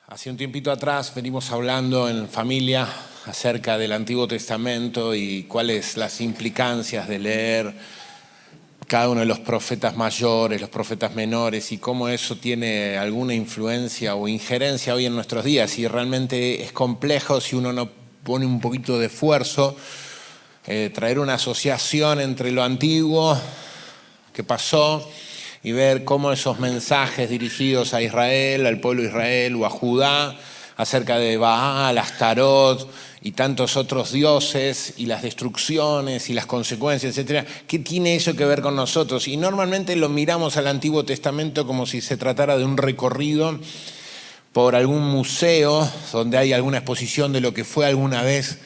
Hace un tiempito atrás venimos hablando en familia acerca del Antiguo Testamento y cuáles las implicancias de leer cada uno de los profetas mayores, los profetas menores y cómo eso tiene alguna influencia o injerencia hoy en nuestros días. Y realmente es complejo si uno no pone un poquito de esfuerzo, traer una asociación entre lo antiguo que pasó y ver cómo esos mensajes dirigidos a Israel, al pueblo de Israel o a Judá, acerca de Baal, Astarot y tantos otros dioses y las destrucciones y las consecuencias, etcétera, ¿qué tiene eso que ver con nosotros? Y normalmente lo miramos al Antiguo Testamento como si se tratara de un recorrido por algún museo donde hay alguna exposición de lo que fue alguna vez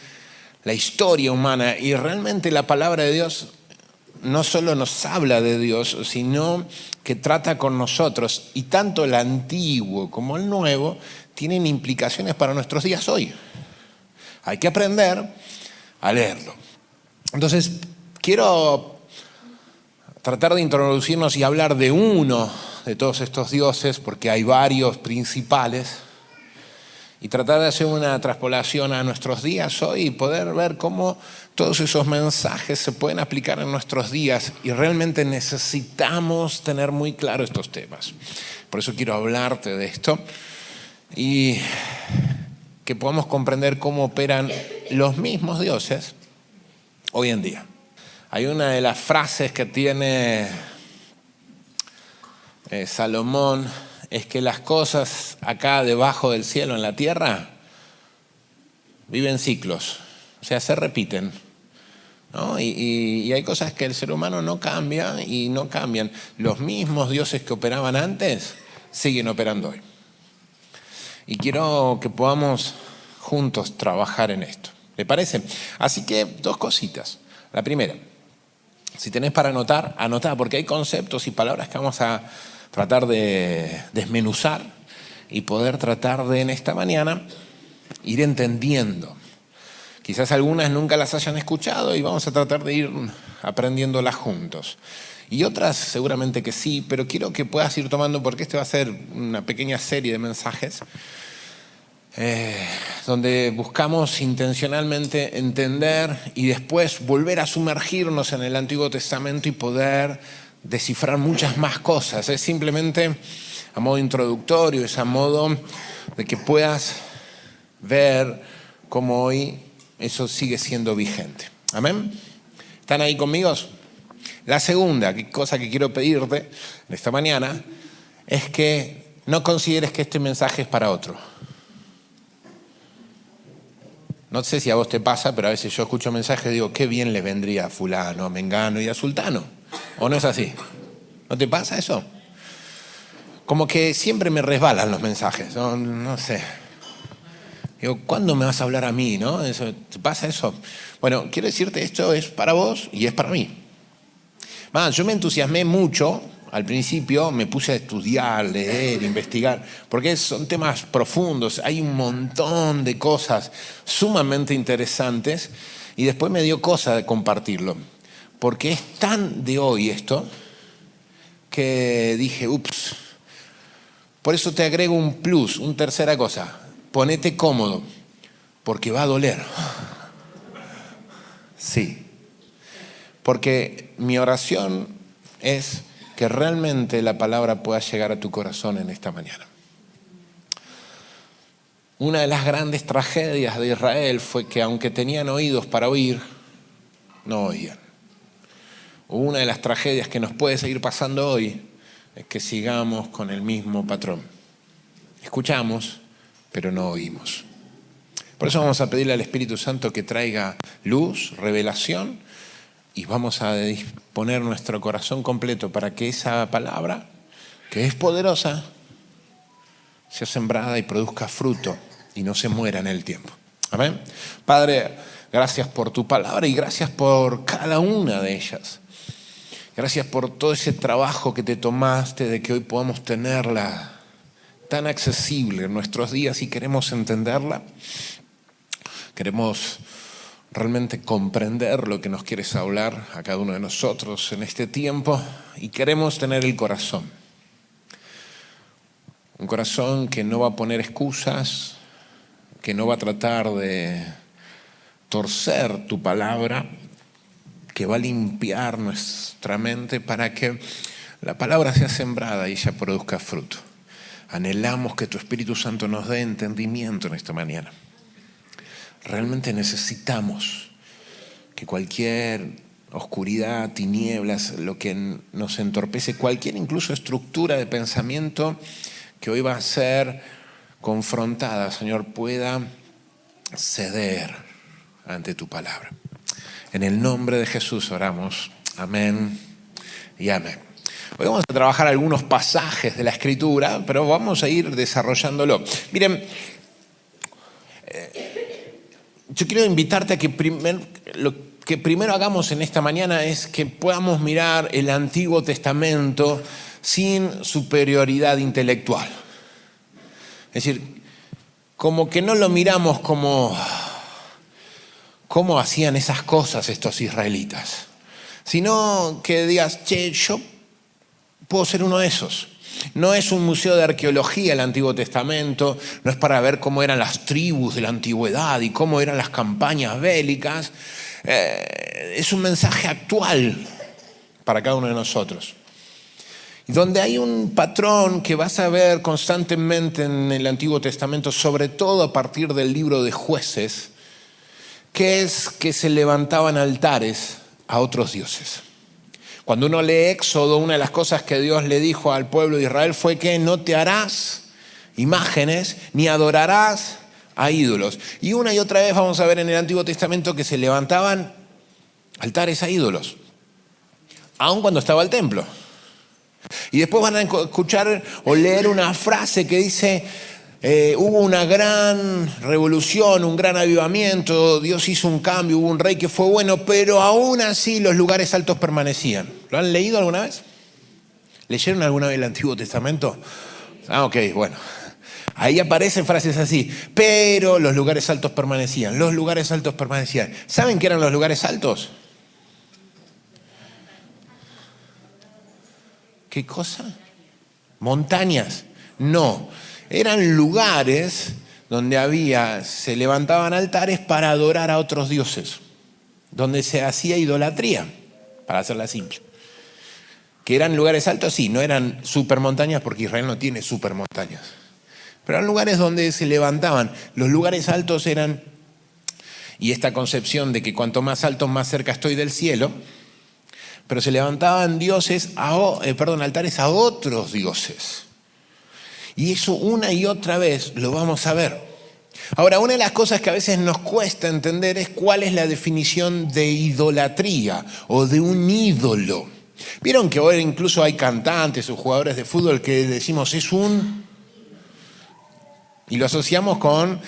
la historia humana. Y realmente la palabra de Dios no solo nos habla de Dios, sino que trata con nosotros. Y tanto el antiguo como el nuevo tienen implicaciones para nuestros días hoy. Hay que aprender a leerlo. Entonces, quiero tratar de introducirnos y hablar de uno de todos estos dioses, porque hay varios principales, y tratar de hacer una traspolación a nuestros días hoy y poder ver cómo todos esos mensajes se pueden aplicar en nuestros días. Y realmente necesitamos tener muy claro estos temas. Por eso quiero hablarte de esto y que podamos comprender cómo operan los mismos dioses hoy en día. Hay una de las frases que tiene Salomón, es que las cosas acá debajo del cielo, en la tierra, viven ciclos, o sea, se repiten, ¿no? Y hay cosas que el ser humano no cambia y no cambian. Los mismos dioses que operaban antes siguen operando hoy. Y quiero que podamos juntos trabajar en esto. ¿Le parece? Así que dos cositas. La primera, si tenés para anotar, anotá, porque hay conceptos y palabras que vamos a tratar de desmenuzar y poder tratar de en esta mañana ir entendiendo. Quizás algunas nunca las hayan escuchado y vamos a tratar de ir aprendiéndolas juntos. Y otras seguramente que sí, pero quiero que puedas ir tomando, porque este va a ser una pequeña serie de mensajes donde buscamos intencionalmente entender y después volver a sumergirnos en el Antiguo Testamento y poder descifrar muchas más cosas. Es simplemente a modo introductorio, es a modo de que puedas ver cómo hoy eso sigue siendo vigente. ¿Amén? ¿Están ahí conmigo? La segunda cosa que quiero pedirte esta mañana es que no consideres que este mensaje es para otro. No sé si a vos te pasa, pero a veces yo escucho mensajes y digo, qué bien le vendría a fulano, a mengano y a sultano. ¿O no es así? ¿No te pasa eso? Como que siempre me resbalan los mensajes, no sé. Digo, ¿cuándo me vas a hablar a mí, no? ¿Te pasa eso? Bueno, quiero decirte, esto es para vos y es para mí. Yo me entusiasmé mucho. Al principio me puse a estudiar, leer, investigar, porque son temas profundos, hay un montón de cosas sumamente interesantes y después me dio cosa de compartirlo, porque es tan de hoy esto que dije, ups. Por eso te agrego un plus, una tercera cosa, ponete cómodo, porque va a doler. Sí, porque mi oración es que realmente la palabra pueda llegar a tu corazón en esta mañana. Una de las grandes tragedias de Israel fue que aunque tenían oídos para oír, no oían. Una de las tragedias que nos puede seguir pasando hoy es que sigamos con el mismo patrón. Escuchamos, pero no oímos. Por eso vamos a pedirle al Espíritu Santo que traiga luz, revelación, y vamos a disponer nuestro corazón completo para que esa palabra, que es poderosa, sea sembrada y produzca fruto y no se muera en el tiempo. Amén. Padre, gracias por tu palabra y gracias por cada una de ellas. Gracias por todo ese trabajo que te tomaste de que hoy podamos tenerla tan accesible en nuestros días y queremos entenderla. Queremos realmente comprender lo que nos quieres hablar a cada uno de nosotros en este tiempo y queremos tener el corazón Un corazón que no va a poner excusas, que no va a tratar de torcer tu palabra, que va a limpiar nuestra mente para que la palabra sea sembrada y ella produzca fruto. Anhelamos que tu Espíritu Santo nos dé entendimiento en esta mañana. Realmente necesitamos que cualquier oscuridad, tinieblas, lo que nos entorpece, cualquier incluso estructura de pensamiento que hoy va a ser confrontada, Señor, pueda ceder ante tu palabra. En el nombre de Jesús oramos. Amén y amén. Hoy vamos a trabajar algunos pasajes de la Escritura, pero vamos a ir desarrollándolo. Miren, yo quiero invitarte a que lo que primero hagamos en esta mañana es que podamos mirar el Antiguo Testamento sin superioridad intelectual. Es decir, como que no lo miramos como cómo hacían esas cosas estos israelitas, sino que digas, che, yo puedo ser uno de esos. No es un museo de arqueología el Antiguo Testamento, no es para ver cómo eran las tribus de la antigüedad y cómo eran las campañas bélicas. Es un mensaje actual para cada uno de nosotros. Y donde hay un patrón que vas a ver constantemente en el Antiguo Testamento, sobre todo a partir del libro de Jueces, que es que se levantaban altares a otros dioses. Cuando uno lee Éxodo, una de las cosas que Dios le dijo al pueblo de Israel fue que no te harás imágenes ni adorarás a ídolos. Y una y otra vez vamos a ver en el Antiguo Testamento que se levantaban altares a ídolos, aun cuando estaba el templo. Y después van a escuchar o leer una frase que dice, hubo una gran revolución, un gran avivamiento, Dios hizo un cambio, hubo un rey que fue bueno, pero aún así los lugares altos permanecían. ¿Lo han leído alguna vez? ¿Leyeron alguna vez el Antiguo Testamento? Ok, bueno. Ahí aparecen frases así, pero los lugares altos permanecían, los lugares altos permanecían. ¿Saben qué eran los lugares altos? ¿Qué cosa? ¿Montañas? No, eran lugares donde se levantaban altares para adorar a otros dioses, donde se hacía idolatría, para hacerla simple. ¿Que eran lugares altos? Sí, no eran supermontañas porque Israel no tiene supermontañas. Pero eran lugares donde se levantaban. Los lugares altos eran, y esta concepción de que cuanto más alto, más cerca estoy del cielo, pero se levantaban altares a otros dioses. Y eso una y otra vez lo vamos a ver. Ahora, una de las cosas que a veces nos cuesta entender es cuál es la definición de idolatría o de un ídolo. Vieron que ahora incluso hay cantantes o jugadores de fútbol que decimos y lo asociamos con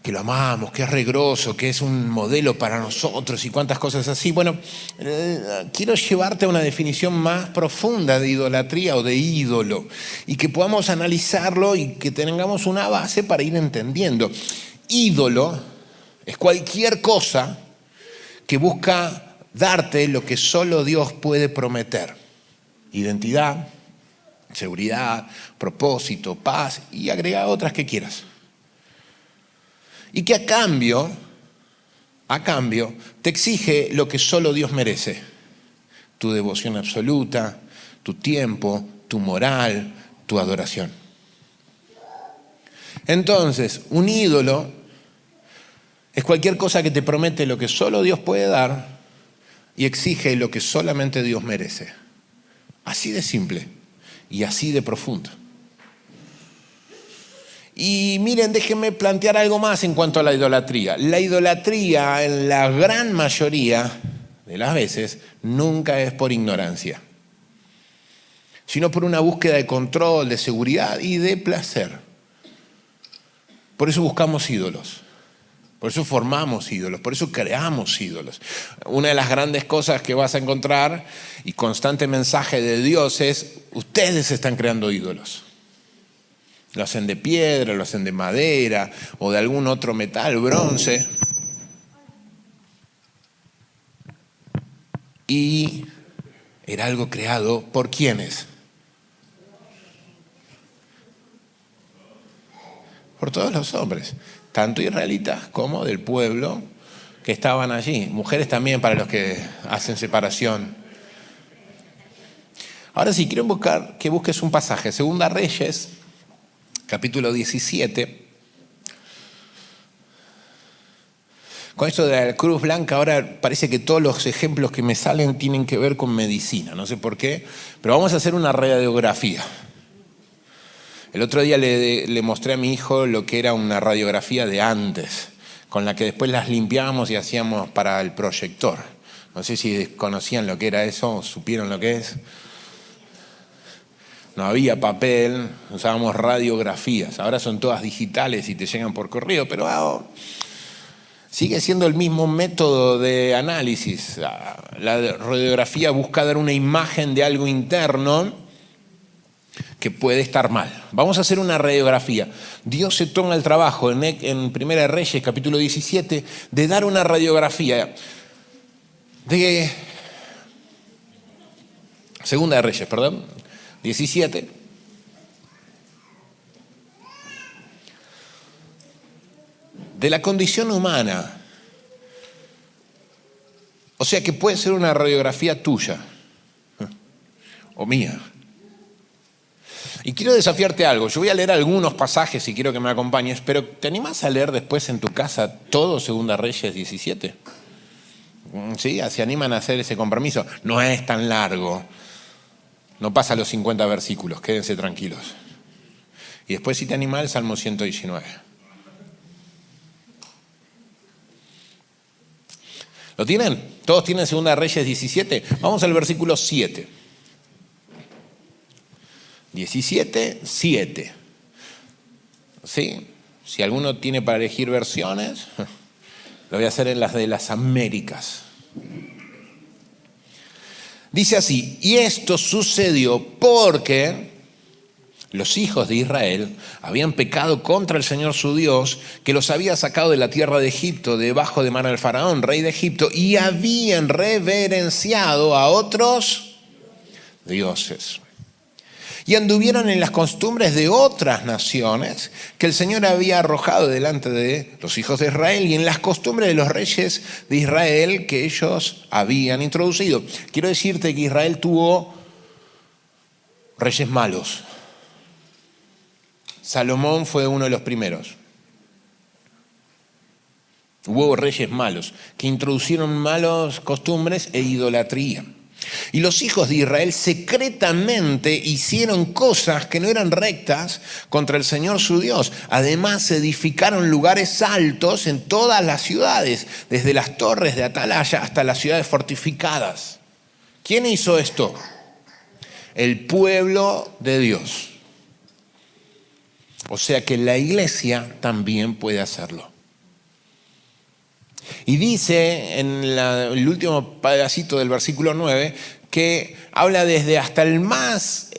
que lo amamos, que es regroso, que es un modelo para nosotros y cuantas cosas así. Bueno, quiero llevarte a una definición más profunda de idolatría o de ídolo y que podamos analizarlo y que tengamos una base para ir entendiendo. Ídolo es cualquier cosa que busca darte lo que solo Dios puede prometer. Identidad, seguridad, propósito, paz y agrega otras que quieras. Y que a cambio, te exige lo que solo Dios merece. Tu devoción absoluta, tu tiempo, tu moral, tu adoración. Entonces, un ídolo es cualquier cosa que te promete lo que solo Dios puede dar y exige lo que solamente Dios merece. Así de simple y así de profundo. Y miren, déjenme plantear algo más en cuanto a la idolatría. La idolatría, en la gran mayoría de las veces, nunca es por ignorancia, sino por una búsqueda de control, de seguridad y de placer. Por eso buscamos ídolos, por eso formamos ídolos, por eso creamos ídolos. Una de las grandes cosas que vas a encontrar y constante mensaje de Dios es: ustedes están creando ídolos. Lo hacen de piedra, lo hacen de madera o de algún otro metal, bronce. Y era algo creado ¿por quiénes? por todos los hombres, tanto israelitas como del pueblo que estaban allí. Mujeres también para los que hacen separación. Ahora sí, quiero que busques un pasaje. Segunda Reyes, capítulo 17. Con esto de la Cruz Blanca, ahora parece que todos los ejemplos que me salen tienen que ver con medicina. No sé por qué, pero vamos a hacer una radiografía. El otro día le mostré a mi hijo lo que era una radiografía de antes, con la que después las limpiábamos y hacíamos para el proyector. No sé si conocían lo que era eso o supieron lo que es. No había papel, usábamos radiografías. Ahora son todas digitales y te llegan por correo, pero sigue siendo el mismo método de análisis. La radiografía busca dar una imagen de algo interno que puede estar mal. Vamos a hacer una radiografía. Dios se toma el trabajo en Primera de Reyes, capítulo 17, de dar una radiografía de Segunda de Reyes, 17. De la condición humana. O sea que puede ser una radiografía tuya o mía. Y quiero desafiarte algo. Yo voy a leer algunos pasajes y quiero que me acompañes, pero ¿te animás a leer después en tu casa todo Segunda Reyes 17? ¿Sí? ¿Se animan a hacer ese compromiso? No es tan largo. No pasa los 50 versículos, quédense tranquilos. Y después, si te animás, el Salmo 119. ¿Lo tienen? ¿Todos tienen Segunda Reyes 17? Vamos al versículo 7. 17, 7. ¿Sí? Si alguno tiene para elegir versiones, lo voy a hacer en las de las Américas. Dice así: y esto sucedió porque los hijos de Israel habían pecado contra el Señor su Dios, que los había sacado de la tierra de Egipto, debajo de mano del faraón, rey de Egipto, y habían reverenciado a otros dioses. Y anduvieron en las costumbres de otras naciones que el Señor había arrojado delante de los hijos de Israel y en las costumbres de los reyes de Israel que ellos habían introducido. Quiero decirte que Israel tuvo reyes malos. Salomón fue uno de los primeros. Hubo reyes malos que introducieron malas costumbres e idolatría. Y los hijos de Israel secretamente hicieron cosas que no eran rectas contra el Señor su Dios. Además, se edificaron lugares altos en todas las ciudades, desde las torres de atalaya hasta las ciudades fortificadas. ¿Quién hizo esto? El pueblo de Dios. O sea que la iglesia también puede hacerlo. Y dice en el último pedacito del versículo 9 que habla desde hasta el más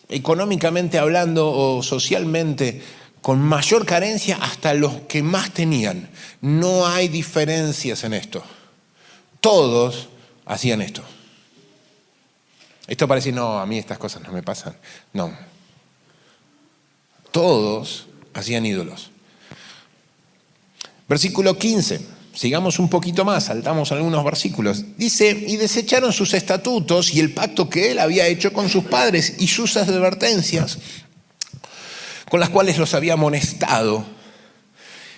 económicamente hablando o socialmente con mayor carencia hasta los que más tenían. No hay diferencias en esto. Todos hacían esto. Esto parece, no, a mí estas cosas no me pasan. No. Todos hacían ídolos. Versículo 15, sigamos un poquito más, saltamos algunos versículos. Dice, y desecharon sus estatutos y el pacto que él había hecho con sus padres y sus advertencias, con las cuales los había amonestado.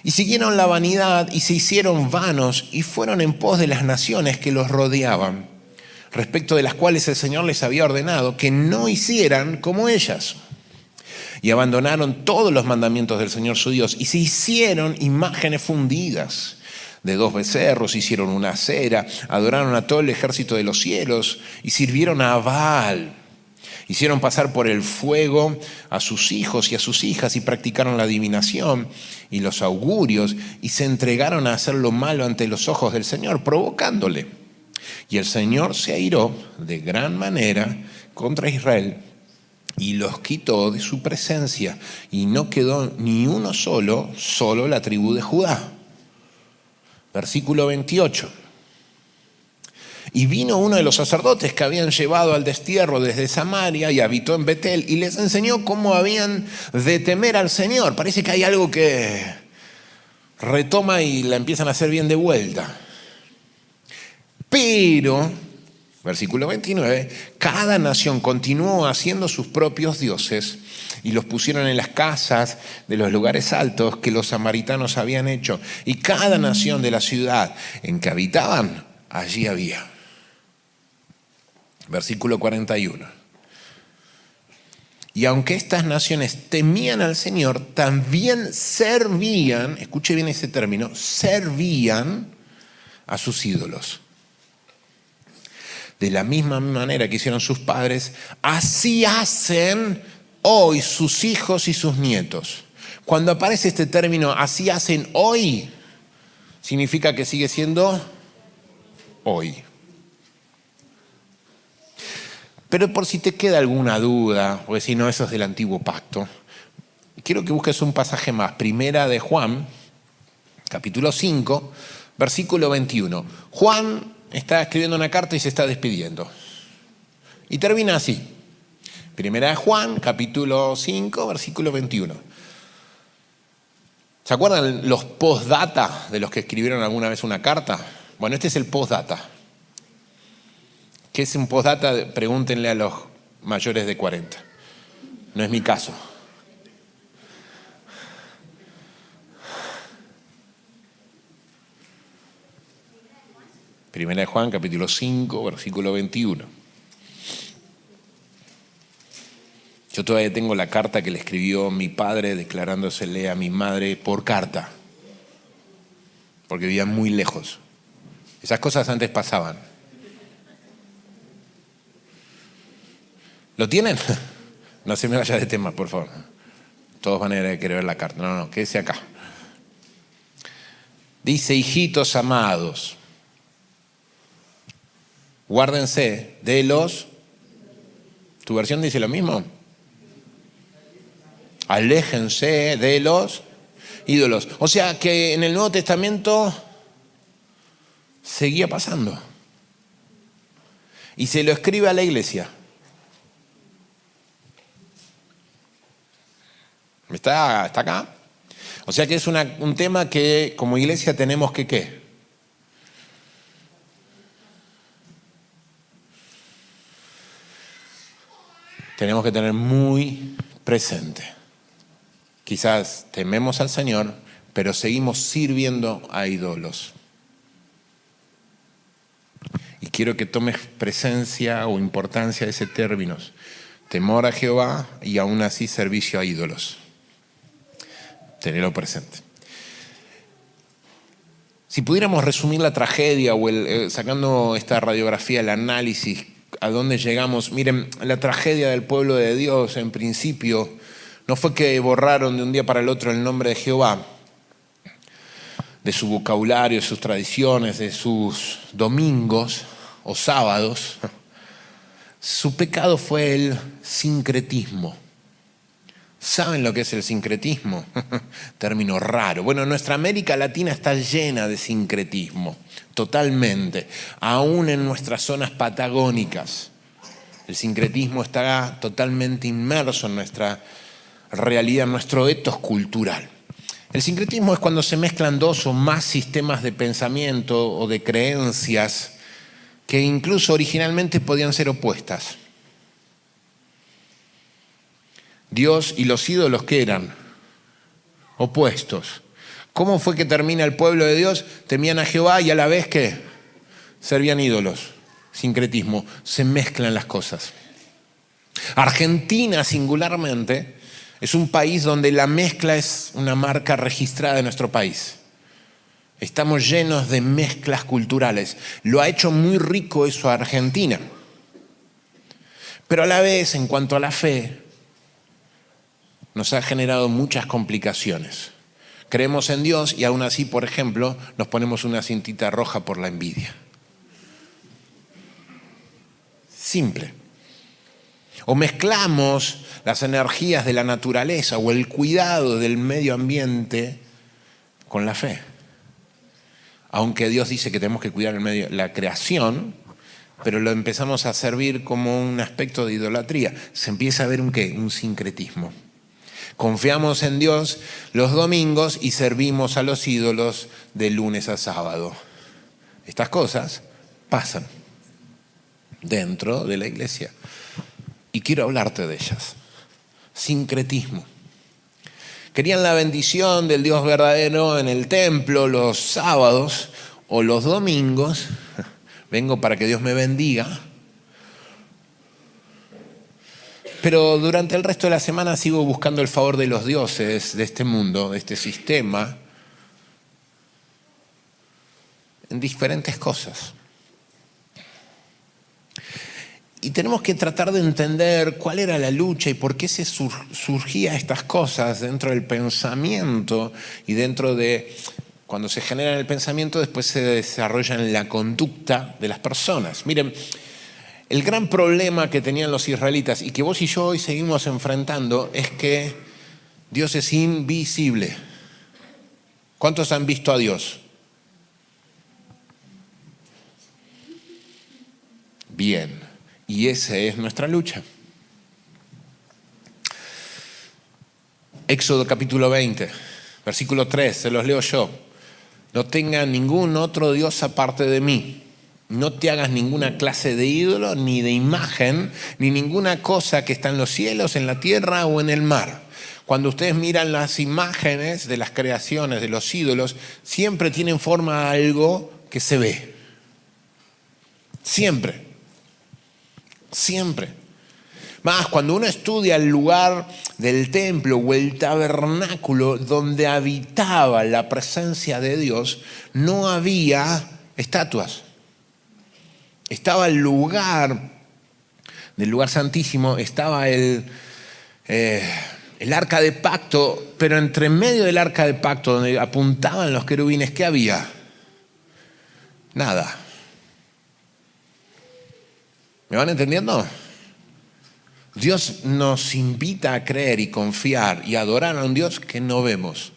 Y siguieron la vanidad y se hicieron vanos y fueron en pos de las naciones que los rodeaban, respecto de las cuales el Señor les había ordenado que no hicieran como ellas. Y abandonaron todos los mandamientos del Señor su Dios y se hicieron imágenes fundidas. De 2 becerros hicieron una acera, adoraron a todo el ejército de los cielos y sirvieron a Baal. Hicieron pasar por el fuego a sus hijos y a sus hijas y practicaron la adivinación y los augurios y se entregaron a hacer lo malo ante los ojos del Señor, provocándole. Y el Señor se airó de gran manera contra Israel y los quitó de su presencia, y no quedó ni uno solo la tribu de Judá. Versículo 28. Y vino uno de los sacerdotes que habían llevado al destierro desde Samaria y habitó en Betel y les enseñó cómo habían de temer al Señor. Parece que hay algo que retoma y la empiezan a hacer bien de vuelta. Pero, versículo 29, cada nación continuó haciendo sus propios dioses y los pusieron en las casas de los lugares altos que los samaritanos habían hecho. Y cada nación de la ciudad en que habitaban, allí había. Versículo 41. Y aunque estas naciones temían al Señor, también servían, escuche bien ese término, servían a sus ídolos. De la misma manera que hicieron sus padres, así hacen hoy sus hijos y sus nietos. Cuando aparece este término, así hacen hoy, significa que sigue siendo hoy. Pero por si te queda alguna duda, o decir, no, eso es del antiguo pacto, quiero que busques un pasaje más. Primera de Juan, capítulo 5, versículo 21. Juan está escribiendo una carta y se está despidiendo. Y termina así. Primera de Juan, capítulo 5, versículo 21. ¿Se acuerdan los postdata de los que escribieron alguna vez una carta? Bueno, este es el postdata. ¿Qué es un postdata? Pregúntenle a los mayores de 40. No es mi caso. Primera de Juan, capítulo 5, versículo 21. Yo todavía tengo la carta que le escribió mi padre declarándosele a mi madre por carta, porque vivían muy lejos. Esas cosas antes pasaban. ¿Lo tienen? No se me vaya de tema, por favor. Todos van a querer ver la carta. No, quédese acá. Dice, hijitos amados, guárdense de los... ¿Tu versión dice lo mismo? Aléjense de los ídolos. O sea que en el Nuevo Testamento seguía pasando. Y se lo escribe a la iglesia. ¿Está acá? O sea que es un tema que como iglesia tenemos que ¿qué? Tenemos que tener muy presente. Quizás tememos al Señor, pero seguimos sirviendo a ídolos. Y quiero que tomes presencia o importancia de ese término. Temor a Jehová y aún así servicio a ídolos. Tenerlo presente. Si pudiéramos resumir la tragedia o sacando esta radiografía, el análisis, a dónde llegamos. Miren, la tragedia del pueblo de Dios en principio no fue que borraron de un día para el otro el nombre de Jehová, de su vocabulario, de sus tradiciones, de sus domingos o sábados. Su pecado fue el sincretismo. ¿Saben lo que es el sincretismo? Término raro. Bueno, nuestra América Latina está llena de sincretismo, totalmente. Aún en nuestras zonas patagónicas. El sincretismo está totalmente inmerso en nuestra realidad, en nuestro etos cultural. El sincretismo es cuando se mezclan dos o más sistemas de pensamiento o de creencias que incluso originalmente podían ser opuestas. Dios y los ídolos, ¿qué eran? Opuestos. ¿Cómo fue que termina el pueblo de Dios? Temían a Jehová y a la vez que servían ídolos. Sincretismo. Se mezclan las cosas. Argentina, singularmente, es un país donde la mezcla es una marca registrada de nuestro país. Estamos llenos de mezclas culturales. Lo ha hecho muy rico eso a Argentina. Pero a la vez, en cuanto a la fe, nos ha generado muchas complicaciones. Creemos en Dios y aún así, por ejemplo, nos ponemos una cintita roja por la envidia. Simple. O mezclamos las energías de la naturaleza o el cuidado del medio ambiente con la fe. Aunque Dios dice que tenemos que cuidar el medio, la creación, pero lo empezamos a servir como un aspecto de idolatría. Se empieza a ver un sincretismo. Confiamos en Dios los domingos y servimos a los ídolos de lunes a sábado. Estas cosas pasan dentro de la iglesia y quiero hablarte de ellas. Sincretismo. Querían la bendición del Dios verdadero en el templo los sábados o los domingos. Vengo para que Dios me bendiga. Pero durante el resto de la semana sigo buscando el favor de los dioses de este mundo, de este sistema, en diferentes cosas. Y tenemos que tratar de entender cuál era la lucha y por qué se surgían estas cosas dentro del pensamiento y dentro de, cuando se genera en el pensamiento, después se desarrolla en la conducta de las personas. Miren, el gran problema que tenían los israelitas y que vos y yo hoy seguimos enfrentando es que Dios es invisible. ¿Cuántos han visto a Dios? Bien, y esa es nuestra lucha. Éxodo capítulo 20, versículo 3, se los leo yo. No tengan ningún otro Dios aparte de mí. No te hagas ninguna clase de ídolo, ni de imagen, ni ninguna cosa que está en los cielos, en la tierra o en el mar. Cuando ustedes miran las imágenes de las creaciones, de los ídolos, siempre tienen forma algo que se ve. Siempre. Siempre. Más, cuando uno estudia el lugar del templo o el tabernáculo donde habitaba la presencia de Dios, no había estatuas. Estaba el lugar, del lugar santísimo, estaba el arca de pacto, pero entre medio del arca de pacto, donde apuntaban los querubines, ¿qué había? Nada. ¿Me van entendiendo? Dios nos invita a creer y confiar y adorar a un Dios que no vemos.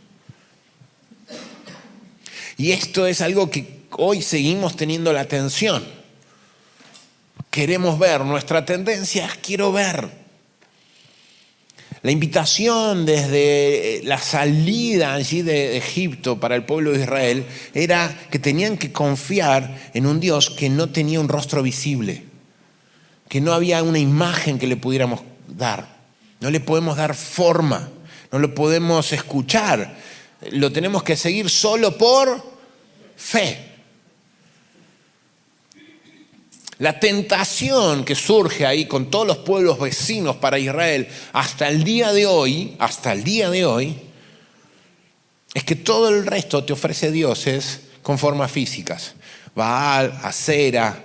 Y esto es algo que hoy seguimos teniendo la atención. Queremos ver, nuestra tendencia es quiero ver. La invitación desde la salida allí de Egipto para el pueblo de Israel era que tenían que confiar en un Dios que no tenía un rostro visible, que no había una imagen que le pudiéramos dar. No le podemos dar forma, no lo podemos escuchar. Lo tenemos que seguir solo por fe. La tentación que surge ahí con todos los pueblos vecinos para Israel hasta el día de hoy, es que todo el resto te ofrece dioses con formas físicas. Baal, Acera,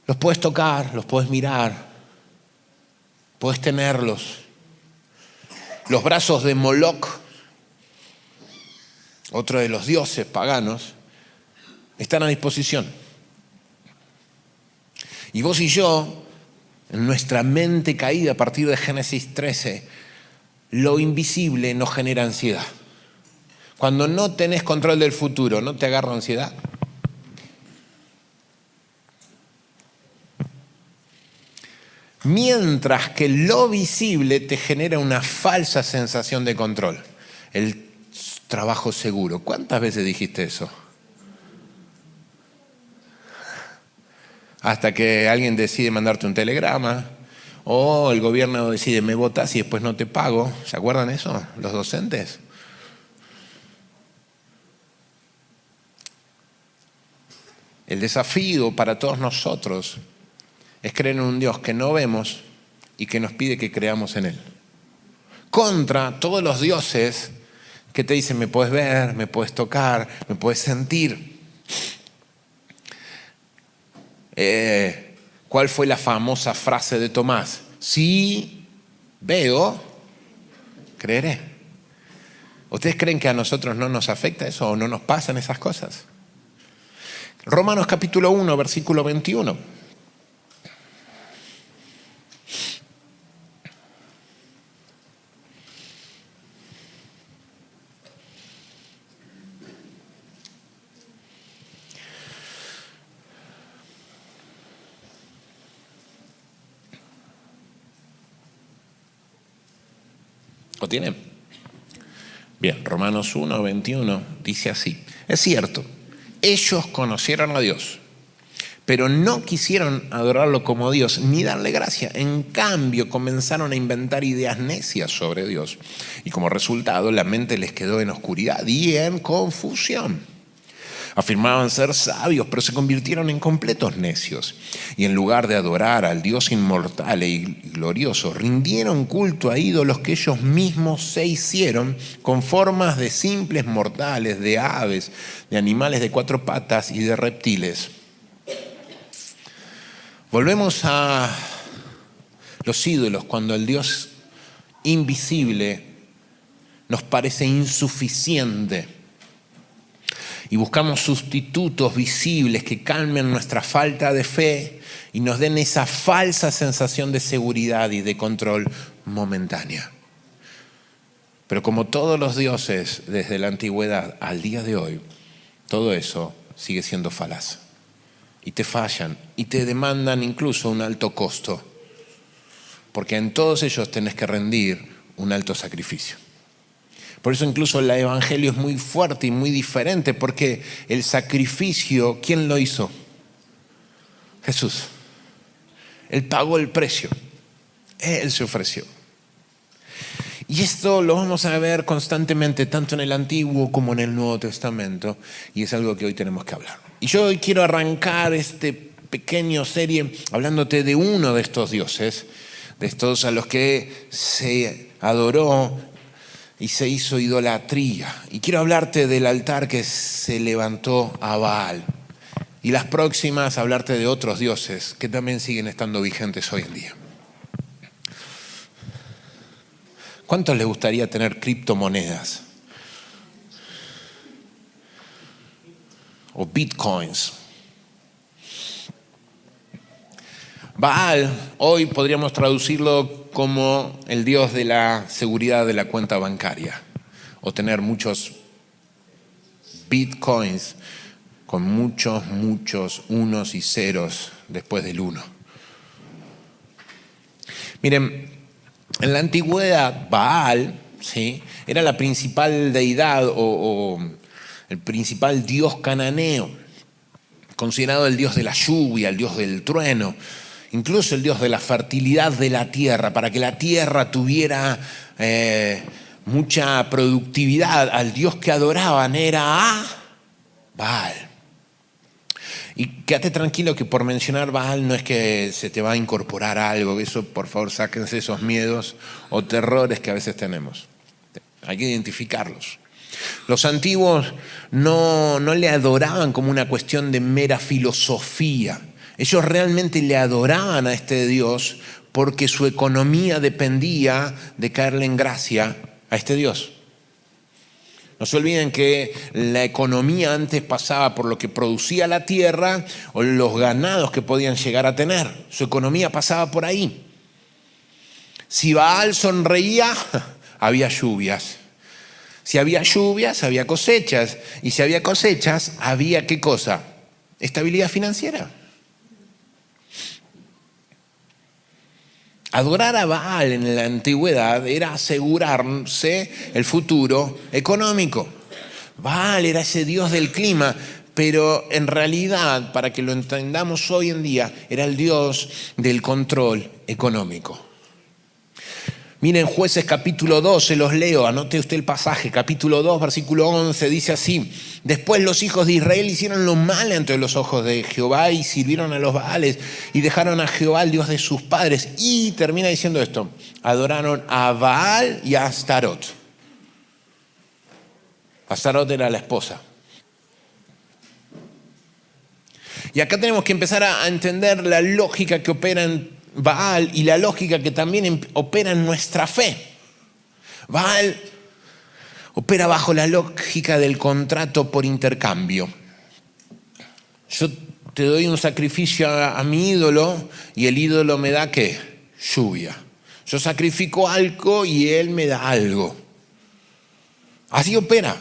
los puedes tocar, los puedes mirar, puedes tenerlos. Los brazos de Moloch, otro de los dioses paganos, están a disposición. Y vos y yo, en nuestra mente caída a partir de Génesis 13, lo invisible nos genera ansiedad. Cuando no tenés control del futuro, ¿no te agarra ansiedad? Mientras que lo visible te genera una falsa sensación de control. El trabajo seguro. ¿Cuántas veces dijiste eso? Hasta que alguien decide mandarte un telegrama, o el gobierno decide me votas y después no te pago. ¿Se acuerdan eso? Los docentes. El desafío para todos nosotros es creer en un Dios que no vemos y que nos pide que creamos en Él. Contra todos los dioses que te dicen me puedes ver, me puedes tocar, me puedes sentir. ¿Cuál fue la famosa frase de Tomás? Si veo, creeré. ¿Ustedes creen que a nosotros no nos afecta eso o no nos pasan esas cosas? Romanos capítulo 1, versículo 21. ¿Lo tienen? Bien, Romanos 1:21 dice así. Es cierto, ellos conocieron a Dios, pero no quisieron adorarlo como Dios ni darle gracia. En cambio, comenzaron a inventar ideas necias sobre Dios. Y como resultado, la mente les quedó en oscuridad y en confusión. Afirmaban ser sabios, pero se convirtieron en completos necios. Y en lugar de adorar al Dios inmortal y glorioso, rindieron culto a ídolos que ellos mismos se hicieron con formas de simples mortales, de aves, de animales de 4 patas y de reptiles. Volvemos a los ídolos cuando el Dios invisible nos parece insuficiente y buscamos sustitutos visibles que calmen nuestra falta de fe y nos den esa falsa sensación de seguridad y de control momentánea. Pero como todos los dioses desde la antigüedad al día de hoy, todo eso sigue siendo falaz. Y te fallan y te demandan incluso un alto costo, porque en todos ellos tenés que rendir un alto sacrificio. Por eso incluso el evangelio es muy fuerte y muy diferente, porque el sacrificio, ¿quién lo hizo? Jesús. Él pagó el precio, Él se ofreció. Y esto lo vamos a ver constantemente, tanto en el Antiguo como en el Nuevo Testamento, y es algo que hoy tenemos que hablar. Y yo hoy quiero arrancar este pequeño serie hablándote de uno de estos dioses, de estos a los que se adoró y se hizo idolatría. Y quiero hablarte del altar que se levantó a Baal. Y las próximas hablarte de otros dioses que también siguen estando vigentes hoy en día. ¿Cuántos les gustaría tener criptomonedas? O bitcoins. Baal, hoy podríamos traducirlo como el dios de la seguridad de la cuenta bancaria. O tener muchos bitcoins con muchos unos y ceros después del uno. Miren, en la antigüedad, Baal, ¿sí?, era la principal deidad o el principal dios cananeo, considerado el dios de la lluvia, el dios del trueno, incluso el dios de la fertilidad de la tierra, para que la tierra tuviera mucha productividad. Al dios que adoraban era a Baal. Y quédate tranquilo que por mencionar Baal no es que se te va a incorporar algo, eso por favor sáquense esos miedos o terrores que a veces tenemos. Hay que identificarlos. Los antiguos no le adoraban como una cuestión de mera filosofía. Ellos realmente le adoraban a este Dios porque su economía dependía de caerle en gracia a este Dios. No se olviden que la economía antes pasaba por lo que producía la tierra o los ganados que podían llegar a tener. Su economía pasaba por ahí. Si Baal sonreía, había lluvias. Si había lluvias, había cosechas. Y si había cosechas, había ¿qué cosa? Estabilidad financiera. Adorar a Baal en la antigüedad era asegurarse el futuro económico. Baal era ese dios del clima, pero en realidad, para que lo entendamos hoy en día, era el dios del control económico. Miren Jueces capítulo 2, se los leo, anote usted el pasaje, capítulo 2, versículo 11, dice así: después los hijos de Israel hicieron lo malo ante los ojos de Jehová y sirvieron a los Baales y dejaron a Jehová, el Dios de sus padres. Y termina diciendo esto: adoraron a Baal y a Astarot. Astarot era la esposa. Y acá tenemos que empezar a entender la lógica que opera en Baal y la lógica que también opera en nuestra fe. Baal opera bajo la lógica del contrato por intercambio. Yo te doy un sacrificio a mi ídolo y el ídolo me da ¿qué? Lluvia. Yo sacrifico algo y él me da algo. Así opera.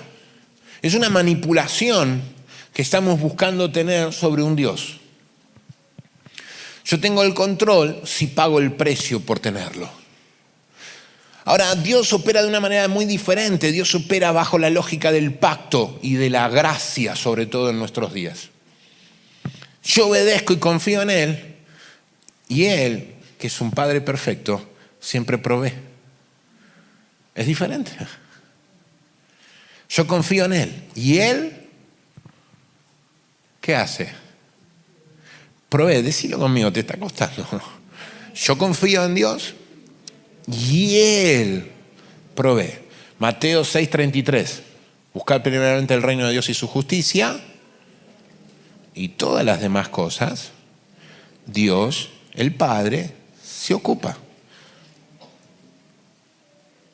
Es una manipulación que estamos buscando tener sobre un Dios. Yo tengo el control si pago el precio por tenerlo. Ahora, Dios opera de una manera muy diferente. Dios opera bajo la lógica del pacto y de la gracia, sobre todo en nuestros días. Yo obedezco y confío en Él, y Él, que es un Padre perfecto, siempre provee. Es diferente. Yo confío en Él, y Él, ¿qué hace? Provee. Decilo conmigo, te está costando. Yo confío en Dios y Él provee. Mateo 6:33. Buscar primeramente el reino de Dios y su justicia, y todas las demás cosas, Dios, el Padre, se ocupa.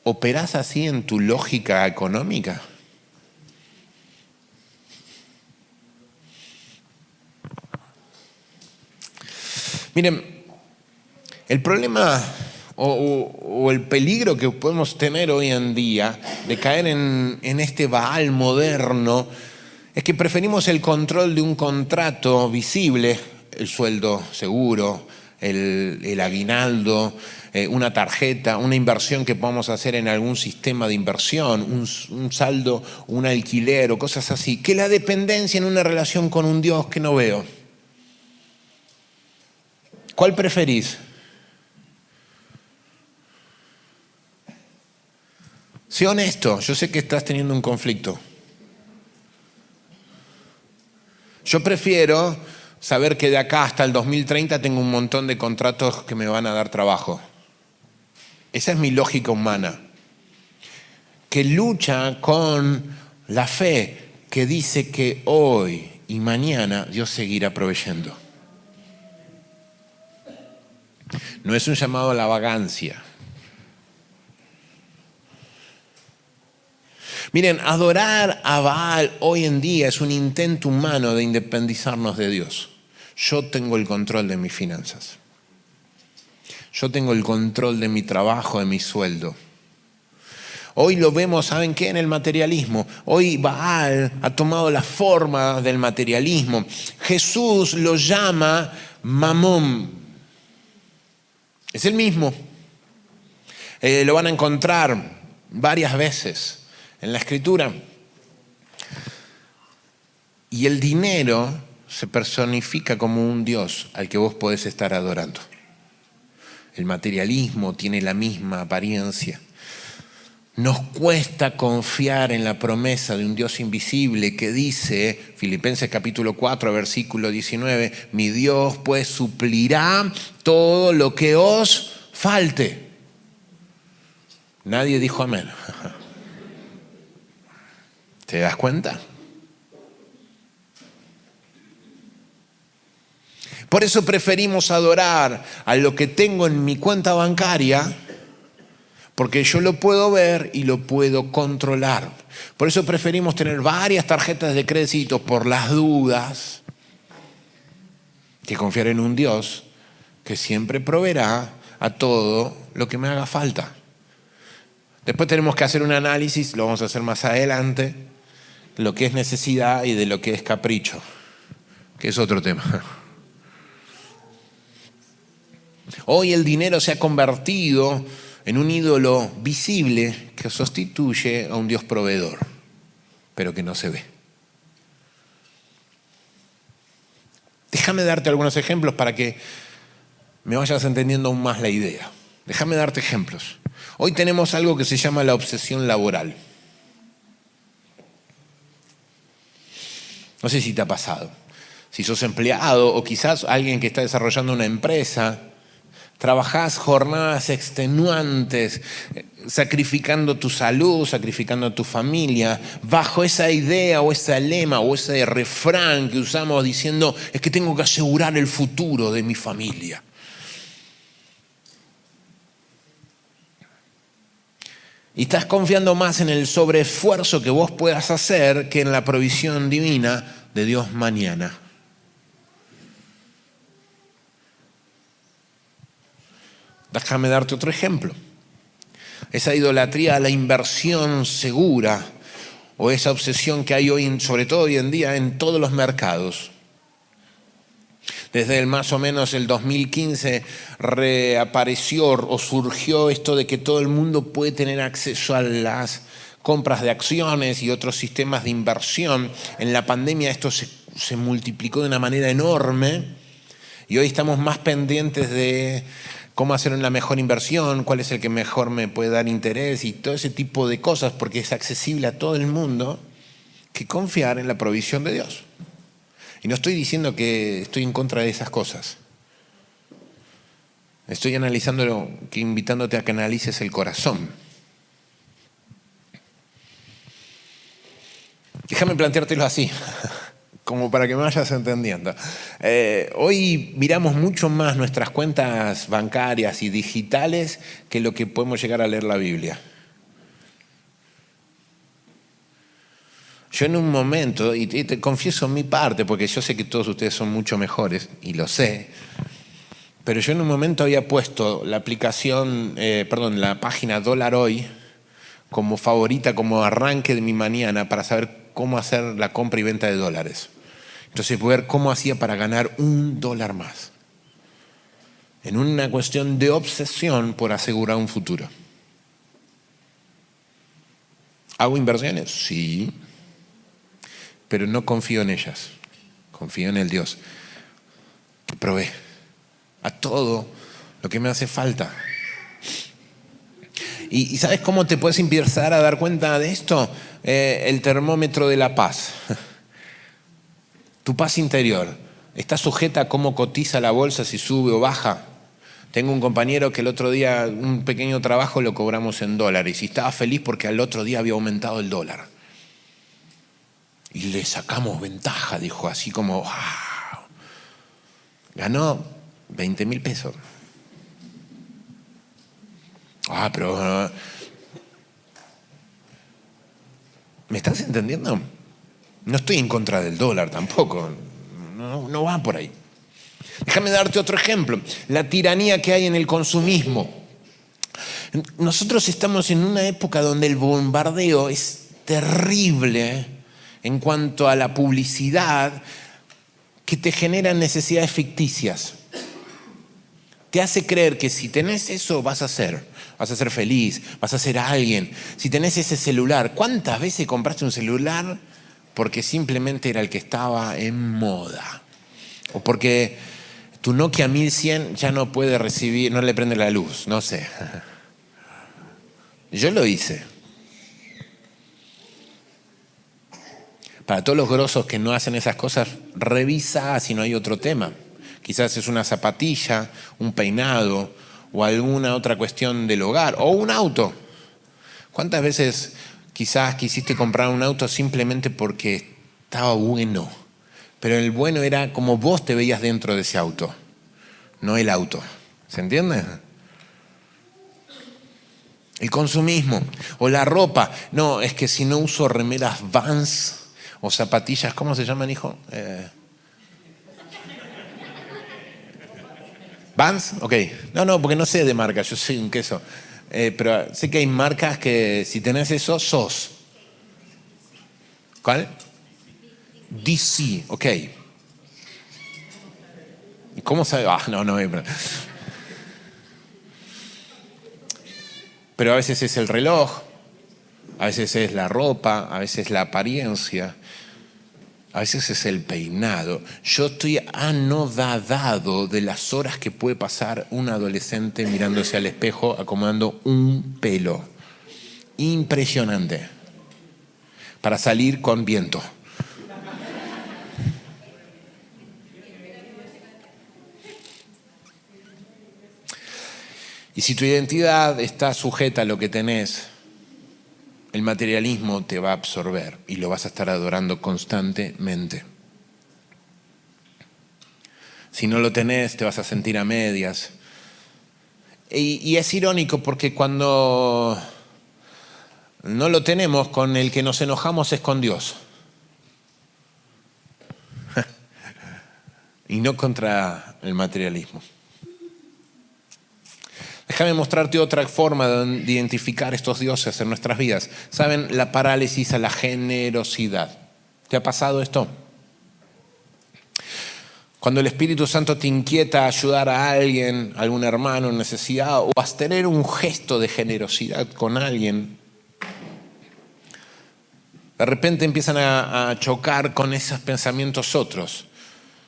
¿Operás así en tu lógica económica? Miren, el problema o el peligro que podemos tener hoy en día de caer en este Baal moderno es que preferimos el control de un contrato visible, el sueldo seguro, el aguinaldo, una tarjeta, una inversión que podamos hacer en algún sistema de inversión, un saldo, un alquiler o cosas así, que la dependencia en una relación con un Dios que no veo. ¿Cuál preferís? Sé honesto, yo sé que estás teniendo un conflicto. Yo prefiero saber que de acá hasta el 2030 tengo un montón de contratos que me van a dar trabajo. Esa es mi lógica humana, que lucha con la fe que dice que hoy y mañana Dios seguirá proveyendo. No es un llamado a la vagancia. Miren, adorar a Baal hoy en día es un intento humano de independizarnos de Dios. Yo tengo el control de mis finanzas. Yo tengo el control de mi trabajo, de mi sueldo. Hoy lo vemos, ¿saben qué? En el materialismo. Hoy Baal ha tomado la forma del materialismo. Jesús lo llama Mamón. Es el mismo. Lo van a encontrar varias veces en la Escritura. Y el dinero se personifica como un Dios al que vos podés estar adorando. El materialismo tiene la misma apariencia. Nos cuesta confiar en la promesa de un Dios invisible que dice, Filipenses capítulo 4, versículo 19, mi Dios pues suplirá todo lo que os falte. Nadie dijo amén. ¿Te das cuenta? Por eso preferimos adorar a lo que tengo en mi cuenta bancaria, porque yo lo puedo ver y lo puedo controlar. Por eso preferimos tener varias tarjetas de crédito por las dudas, que confiar en un Dios que siempre proveerá a todo lo que me haga falta. Después tenemos que hacer un análisis, lo vamos a hacer más adelante, de lo que es necesidad y de lo que es capricho, que es otro tema. Hoy el dinero se ha convertido en un ídolo visible que sustituye a un Dios proveedor, pero que no se ve. Déjame darte algunos ejemplos para que me vayas entendiendo aún más la idea. Déjame darte ejemplos. Hoy tenemos algo que se llama la obsesión laboral. No sé si te ha pasado. Si sos empleado o quizás alguien que está desarrollando una empresa, trabajás jornadas extenuantes, sacrificando tu salud, sacrificando tu familia, bajo esa idea o ese lema o ese refrán que usamos diciendo, es que tengo que asegurar el futuro de mi familia. Y estás confiando más en el sobreesfuerzo que vos puedas hacer que en la provisión divina de Dios mañana. Déjame darte otro ejemplo. Esa idolatría a la inversión segura o esa obsesión que hay hoy, sobre todo hoy en día, en todos los mercados. Desde más o menos el 2015 reapareció o surgió esto de que todo el mundo puede tener acceso a las compras de acciones y otros sistemas de inversión. En la pandemia esto se multiplicó de una manera enorme y hoy estamos más pendientes de cómo hacer una mejor inversión, cuál es el que mejor me puede dar interés y todo ese tipo de cosas, porque es accesible a todo el mundo, que confiar en la provisión de Dios. Y no estoy diciendo que estoy en contra de esas cosas. Estoy analizándolo, invitándote a que analices el corazón. Déjame planteártelo así, como para que me vayas entendiendo. Hoy miramos mucho más nuestras cuentas bancarias y digitales que lo que podemos llegar a leer la Biblia. Yo en un momento, y te confieso mi parte, porque yo sé que todos ustedes son mucho mejores, y lo sé, pero yo en un momento había puesto la aplicación, la página Dólar Hoy como favorita, como arranque de mi mañana para saber cómo hacer la compra y venta de dólares. Entonces, ver cómo hacía para ganar $1 más. En una cuestión de obsesión por asegurar un futuro. ¿Hago inversiones? Sí. Pero no confío en ellas. Confío en el Dios que provee a todo lo que me hace falta. ¿Y sabes cómo te puedes empezar a dar cuenta de esto? El termómetro de la paz. Tu paz interior. ¿Está sujeta a cómo cotiza la bolsa, si sube o baja? Tengo un compañero que el otro día un pequeño trabajo lo cobramos en dólares y estaba feliz porque al otro día había aumentado el dólar. Y le sacamos ventaja, dijo, así como, wow. Ganó 20,000 pesos. Pero ¿me estás entendiendo? No estoy en contra del dólar tampoco. No va por ahí. Déjame darte otro ejemplo. La tiranía que hay en el consumismo. Nosotros estamos en una época donde el bombardeo es terrible en cuanto a la publicidad que te genera necesidades ficticias. Te hace creer que si tenés eso vas a ser feliz, vas a ser alguien. Si tenés ese celular, ¿cuántas veces compraste un celular porque simplemente era el que estaba en moda? O porque tu Nokia 1100 ya no puede recibir, no le prende la luz, no sé. Yo lo hice. Para todos los grosos que no hacen esas cosas, revisa si no hay otro tema. Quizás es una zapatilla, un peinado o alguna otra cuestión del hogar o un auto. ¿Cuántas veces quizás quisiste comprar un auto simplemente porque estaba bueno? Pero el bueno era como vos te veías dentro de ese auto, no el auto. ¿Se entiende? El consumismo o la ropa. No, es que si no uso remeras Vans o zapatillas, ¿cómo se llaman, hijo? ¿Vans? Ok. No, porque no sé de marca, yo soy un queso. Pero sé que hay marcas que si tenés eso, sos. ¿Cuál? DC, ok. ¿Y cómo sabe? No. Pero a veces es el reloj, a veces es la ropa, a veces la apariencia, a veces es el peinado. Yo estoy anodadado de las horas que puede pasar un adolescente mirándose al espejo, acomodando un pelo. Impresionante. Para salir con viento. Y si tu identidad está sujeta a lo que tenés, el materialismo te va a absorber y lo vas a estar adorando constantemente. Si no lo tenés, te vas a sentir a medias. Y es irónico porque cuando no lo tenemos, con el que nos enojamos es con Dios. Y no contra el materialismo. Déjame mostrarte otra forma de identificar estos dioses en nuestras vidas. ¿Saben? La parálisis a la generosidad. ¿Te ha pasado esto? Cuando el Espíritu Santo te inquieta a ayudar a alguien, a algún hermano en necesidad, o a tener un gesto de generosidad con alguien, de repente empiezan a chocar con esos pensamientos otros.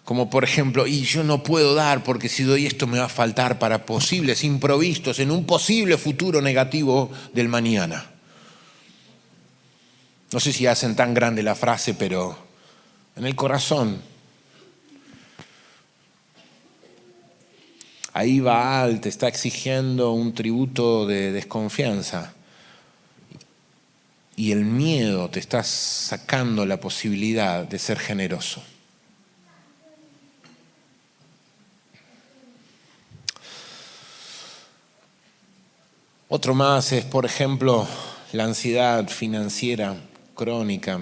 Como por ejemplo, y yo no puedo dar porque si doy esto me va a faltar para posibles imprevistos en un posible futuro negativo del mañana. No sé si hacen tan grande la frase, pero en el corazón. Ahí Baal te está exigiendo un tributo de desconfianza. Y el miedo te está sacando la posibilidad de ser generoso. Otro más es, por ejemplo, la ansiedad financiera crónica,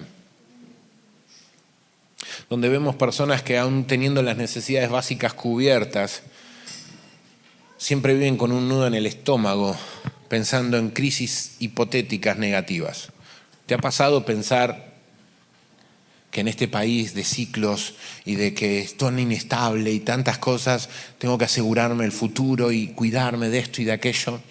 donde vemos personas que aún teniendo las necesidades básicas cubiertas, siempre viven con un nudo en el estómago, pensando en crisis hipotéticas negativas. ¿Te ha pasado pensar que en este país de ciclos y de que es tan inestable y tantas cosas, tengo que asegurarme el futuro y cuidarme de esto y de aquello?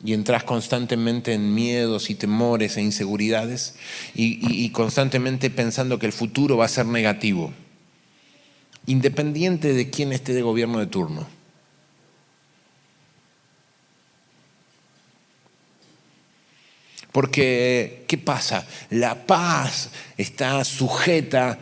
Y entras constantemente en miedos y temores e inseguridades y constantemente pensando que el futuro va a ser negativo, independiente de quién esté de gobierno de turno. Porque, ¿qué pasa? La paz está sujeta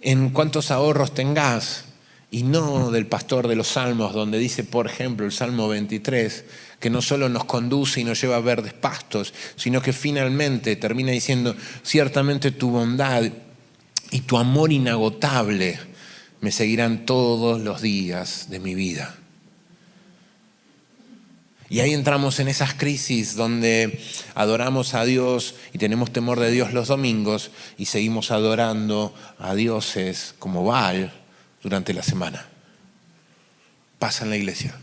en cuántos ahorros tengas y no del pastor de los salmos, donde dice, por ejemplo, el Salmo 23, que no solo nos conduce y nos lleva a verdes pastos, sino que finalmente termina diciendo, ciertamente tu bondad y tu amor inagotable me seguirán todos los días de mi vida. Y ahí entramos en esas crisis donde adoramos a Dios y tenemos temor de Dios los domingos y seguimos adorando a dioses como Baal durante la semana. Pasa en la iglesia.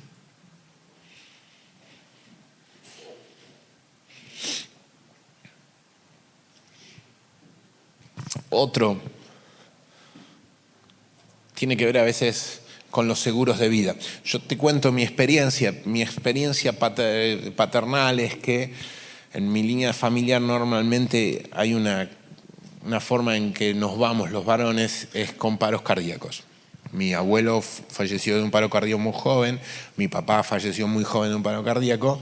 Otro tiene que ver a veces con los seguros de vida. Yo te cuento mi experiencia paternal es que en mi línea familiar normalmente hay una forma en que nos vamos los varones es con paros cardíacos. Mi abuelo falleció de un paro cardíaco muy joven, mi papá falleció muy joven de un paro cardíaco.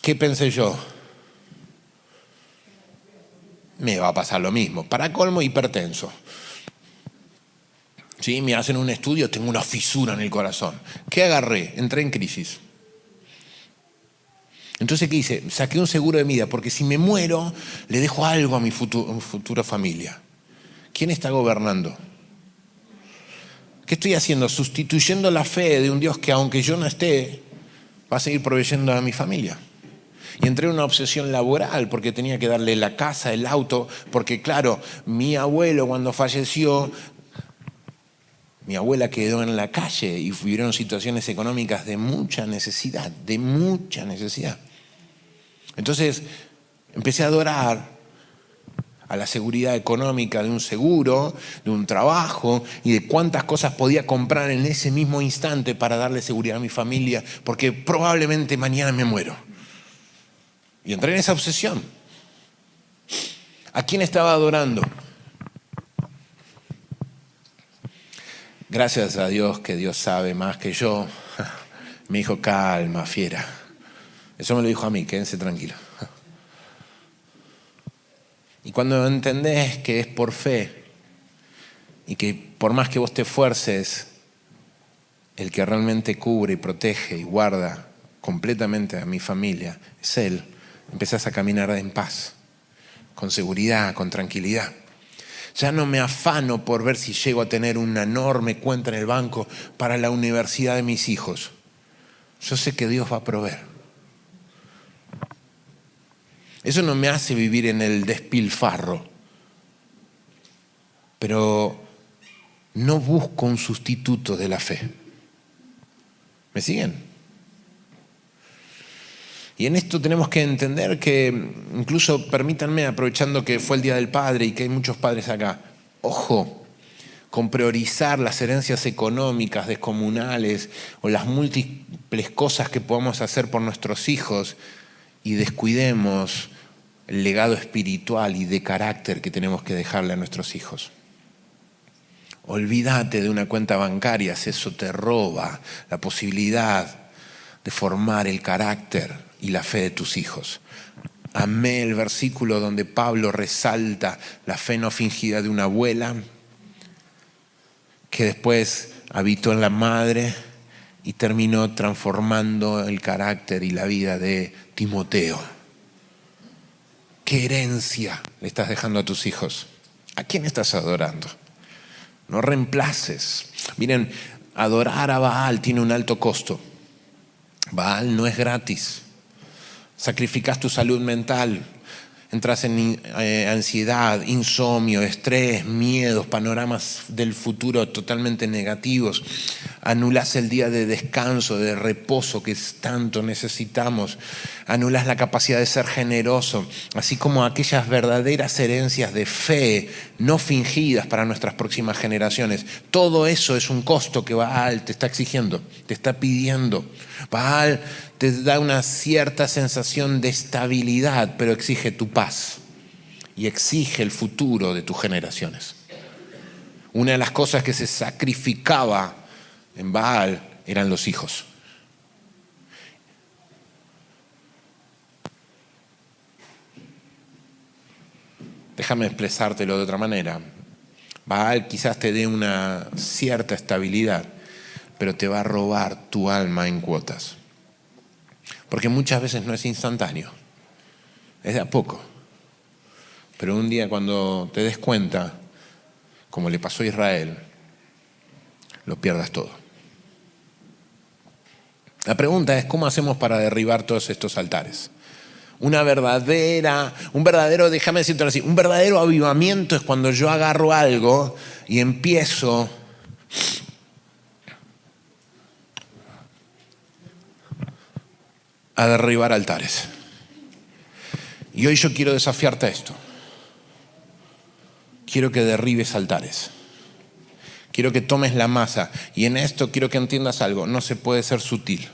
¿Qué pensé yo? Me va a pasar lo mismo. Para colmo, hipertenso. ¿Sí? Me hacen un estudio, tengo una fisura en el corazón. ¿Qué agarré? Entré en crisis. Entonces, ¿qué hice? Saqué un seguro de vida, porque si me muero, le dejo algo a mi futura familia. ¿Quién está gobernando? ¿Qué estoy haciendo? Sustituyendo la fe de un Dios que, aunque yo no esté, va a seguir proveyendo a mi familia. Y entré en una obsesión laboral porque tenía que darle la casa, el auto, porque claro, mi abuelo cuando falleció, mi abuela quedó en la calle y vivieron situaciones económicas de mucha necesidad, Entonces empecé a adorar a la seguridad económica de un seguro, de un trabajo y de cuántas cosas podía comprar en ese mismo instante para darle seguridad a mi familia, porque probablemente mañana me muero. Y entré en esa obsesión. ¿A quién estaba adorando? Gracias a Dios que Dios sabe más que yo. Me dijo, calma, fiera. Eso me lo dijo a mí, quédense tranquilos. Y cuando entendés que es por fe y que por más que vos te esfuerces, el que realmente cubre y protege y guarda completamente a mi familia es Él, empezás a caminar en paz, con seguridad, con tranquilidad. Ya no me afano por ver si llego a tener una enorme cuenta en el banco para la universidad de mis hijos. Yo sé que Dios va a proveer. Eso no me hace vivir en el despilfarro, pero no busco un sustituto de la fe. ¿Me siguen? Y en esto tenemos que entender que, incluso permítanme, aprovechando que fue el Día del Padre y que hay muchos padres acá, ojo, con priorizar las herencias económicas, descomunales o las múltiples cosas que podamos hacer por nuestros hijos y descuidemos el legado espiritual y de carácter que tenemos que dejarle a nuestros hijos. Olvídate de una cuenta bancaria, si eso te roba la posibilidad de formar el carácter y la fe de tus hijos. Amé el versículo donde Pablo resalta la fe no fingida de una abuela que después habitó en la madre y terminó transformando el carácter y la vida de Timoteo. ¿Qué herencia le estás dejando a tus hijos? ¿A quién estás adorando? No reemplaces. Miren, adorar a Baal tiene un alto costo. Baal no es gratis. Sacrificas tu salud mental, entras en ansiedad, insomnio, estrés, miedos, panoramas del futuro totalmente negativos. Anulas el día de descanso, de reposo que tanto necesitamos. Anulas la capacidad de ser generoso, así como aquellas verdaderas herencias de fe no fingidas para nuestras próximas generaciones. Todo eso es un costo que Baal te está exigiendo, te está pidiendo. Baal te da una cierta sensación de estabilidad, pero exige tu paz y exige el futuro de tus generaciones. Una de las cosas que se sacrificaba en Baal eran los hijos. Déjame expresártelo de otra manera. Baal quizás te dé una cierta estabilidad, pero te va a robar tu alma en cuotas. Porque muchas veces no es instantáneo, es de a poco. Pero un día cuando te des cuenta, como le pasó a Israel, lo pierdas todo. La pregunta es, ¿cómo hacemos para derribar todos estos altares? Un verdadero, déjame decirte así, un verdadero avivamiento es cuando yo agarro algo y empiezo a derribar altares. Y hoy yo quiero desafiarte a esto. Quiero que derribes altares. Quiero que tomes la masa. Y en esto quiero que entiendas algo. No se puede ser sutil.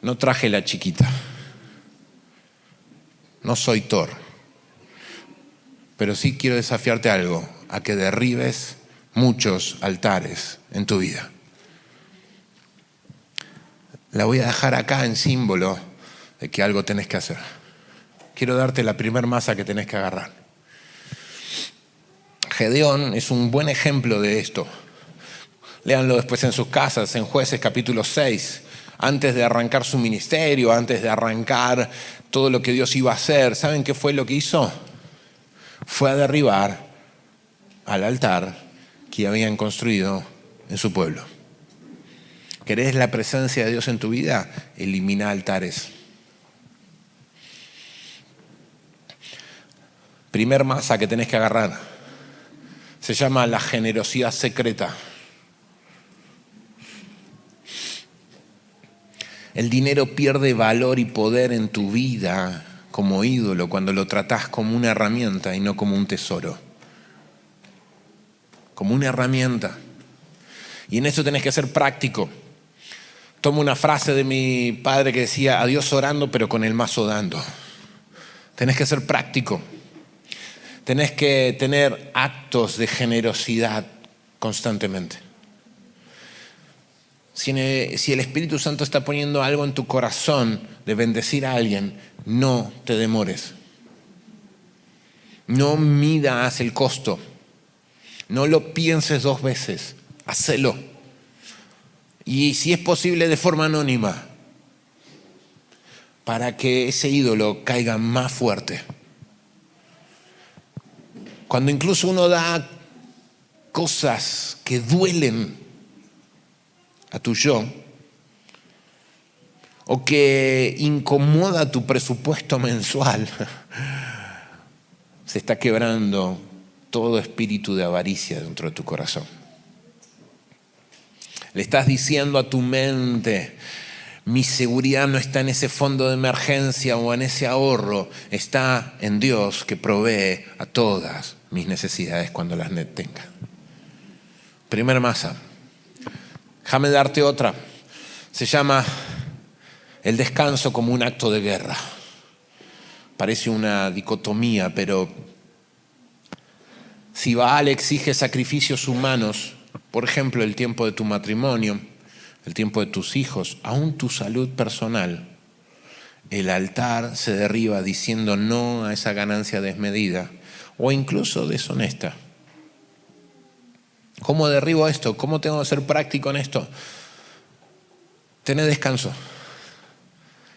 No traje la chiquita. No soy Thor. Pero sí quiero desafiarte a algo. A que derribes muchos altares en tu vida. La voy a dejar acá en símbolo de que algo tenés que hacer. Quiero darte la primer masa que tenés que agarrar. Gedeón es un buen ejemplo de esto. Léanlo después en sus casas, en Jueces capítulo 6. Antes de arrancar su ministerio, antes de arrancar todo lo que Dios iba a hacer, ¿saben qué fue lo que hizo? Fue a derribar al altar que habían construido en su pueblo. ¿Querés la presencia de Dios en tu vida? Elimina altares. Primer masa que tenés que agarrar se llama la generosidad secreta. El dinero pierde valor y poder en tu vida como ídolo cuando lo tratás como una herramienta y no como un tesoro. Como una herramienta. Y en eso tenés que ser práctico. Tomo una frase de mi padre que decía, a Dios orando pero con el mazo dando. Tenés que ser práctico. Tenés que tener actos de generosidad constantemente. Si el Espíritu Santo está poniendo algo en tu corazón de bendecir a alguien, no te demores. No midas el costo. No lo pienses 2 veces. Hacelo. Y si es posible de forma anónima, para que ese ídolo caiga más fuerte. Cuando incluso uno da cosas que duelen a tu yo, o que incomoda tu presupuesto mensual, se está quebrando todo espíritu de avaricia dentro de tu corazón. Le estás diciendo a tu mente, mi seguridad no está en ese fondo de emergencia o en ese ahorro, está en Dios que provee a todas mis necesidades cuando las tenga. Primer masa. Déjame darte otra. Se llama el descanso como un acto de guerra. Parece una dicotomía, pero si Baal exige sacrificios humanos, por ejemplo, el tiempo de tu matrimonio, el tiempo de tus hijos, aún tu salud personal, el altar se derriba diciendo no a esa ganancia desmedida o incluso deshonesta. ¿Cómo derribo esto? ¿Cómo tengo que ser práctico en esto? Tener descanso.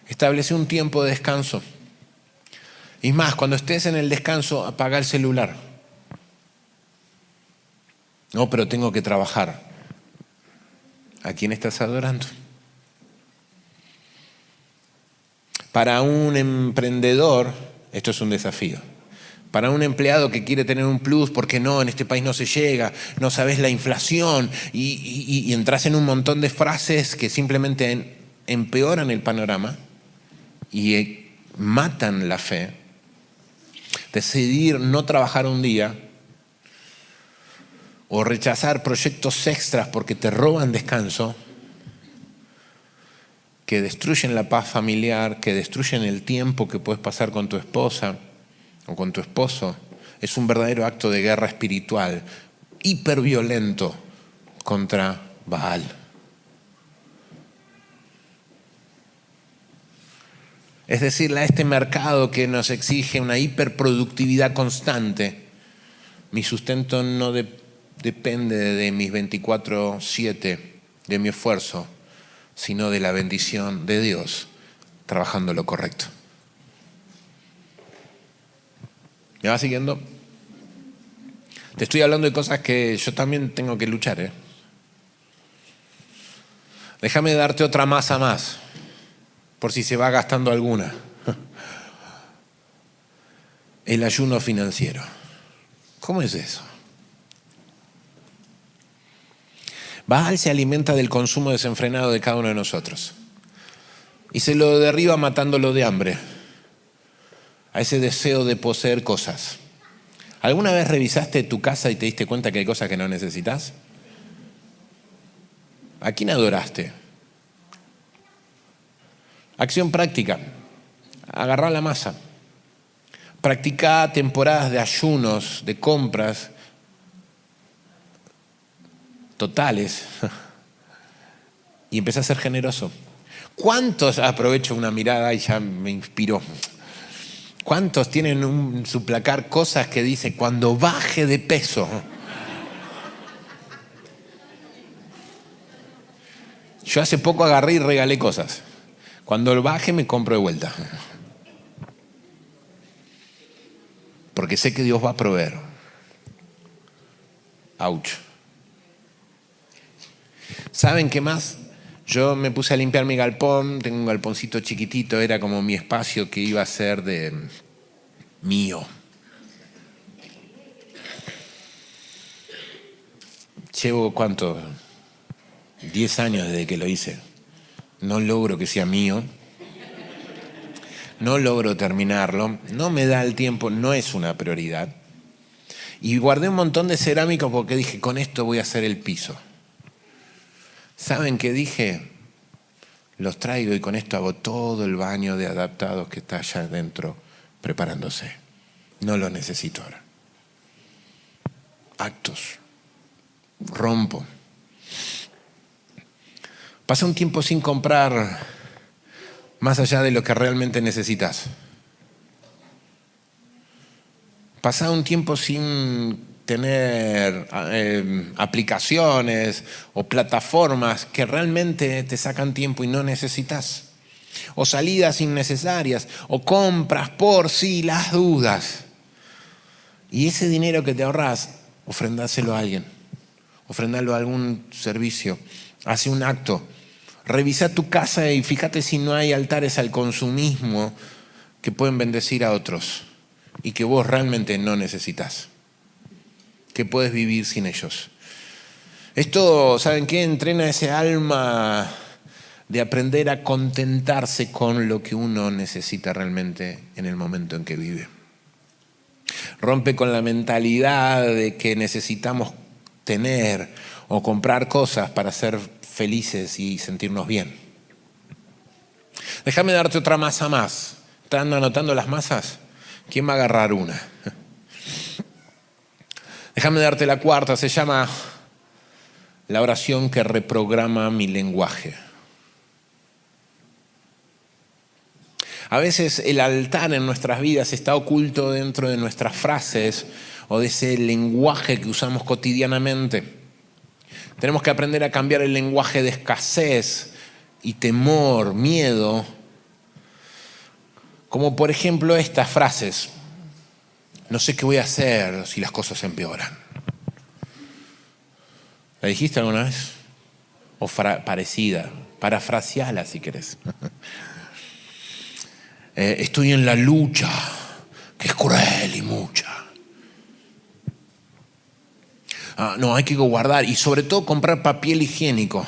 Establece un tiempo de descanso. Y más, cuando estés en el descanso, apaga el celular. No, pero tengo que trabajar. ¿A quién estás adorando? Para un emprendedor, esto es un desafío. Para un empleado que quiere tener un plus, porque no, en este país no se llega, no sabes la inflación, y entras en un montón de frases que simplemente empeoran el panorama y matan la fe. Decidir no trabajar un día o rechazar proyectos extras porque te roban descanso, que destruyen la paz familiar, que destruyen el tiempo que puedes pasar con tu esposa o con tu esposo, es un verdadero acto de guerra espiritual, hiperviolento contra Baal. Es decirle a este mercado que nos exige una hiperproductividad constante, mi sustento no depende de mis 24/7, de mi esfuerzo, sino de la bendición de Dios, trabajando lo correcto. ¿Me vas siguiendo? Te estoy hablando de cosas que yo también tengo que luchar, Déjame darte otra masa más, por si se va gastando alguna. El ayuno financiero. ¿Cómo es eso? Baal se alimenta del consumo desenfrenado de cada uno de nosotros y se lo derriba matándolo de hambre, a ese deseo de poseer cosas. ¿Alguna vez revisaste tu casa y te diste cuenta que hay cosas que no necesitas? ¿A quién adoraste? Acción práctica. Agarrá la masa. Practicá temporadas de ayunos, de compras totales y empecé a ser generoso. ¿Cuántos, aprovecho una mirada y ya me inspiró, cuántos tienen en su placar cosas que dice cuando baje de peso? Yo hace poco agarré y regalé cosas. Cuando lo baje me compro de vuelta, porque sé que Dios va a proveer. Ouch. ¿Saben qué más? Yo me puse a limpiar mi galpón, tengo un galponcito chiquitito, era como mi espacio que iba a ser de mío. Llevo, ¿cuánto? 10 años desde que lo hice. No logro que sea mío. No logro terminarlo. No me da el tiempo, no es una prioridad. Y guardé un montón de cerámica porque dije, con esto voy a hacer el piso. ¿Saben qué dije? Los traigo y con esto hago todo el baño de adaptados que está allá adentro preparándose. No lo necesito ahora. Actos. Rompo. Pasa un tiempo sin comprar más allá de lo que realmente necesitas. Pasa un tiempo sin tener aplicaciones o plataformas que realmente te sacan tiempo y no necesitas. O salidas innecesarias, o compras por si las dudas. Y ese dinero que te ahorras, ofrendáselo a alguien. Ofrendalo a algún servicio. Hace un acto. Revisa tu casa y fíjate si no hay altares al consumismo que pueden bendecir a otros y que vos realmente no necesitas, que puedes vivir sin ellos. Esto, ¿saben qué? Entrena ese alma de aprender a contentarse con lo que uno necesita realmente en el momento en que vive. Rompe con la mentalidad de que necesitamos tener o comprar cosas para ser felices y sentirnos bien. Déjame darte otra masa más. ¿Están anotando las masas? ¿Quién va a agarrar una? Déjame darte la cuarta, se llama la oración que reprograma mi lenguaje. A veces el altar en nuestras vidas está oculto dentro de nuestras frases o de ese lenguaje que usamos cotidianamente. Tenemos que aprender a cambiar el lenguaje de escasez y temor, miedo, como por ejemplo estas frases: no sé qué voy a hacer si las cosas empeoran. ¿La dijiste alguna vez? O parecida, parafraseala si querés. Estoy en la lucha, que es cruel y mucha. No, hay que guardar y sobre todo comprar papel higiénico,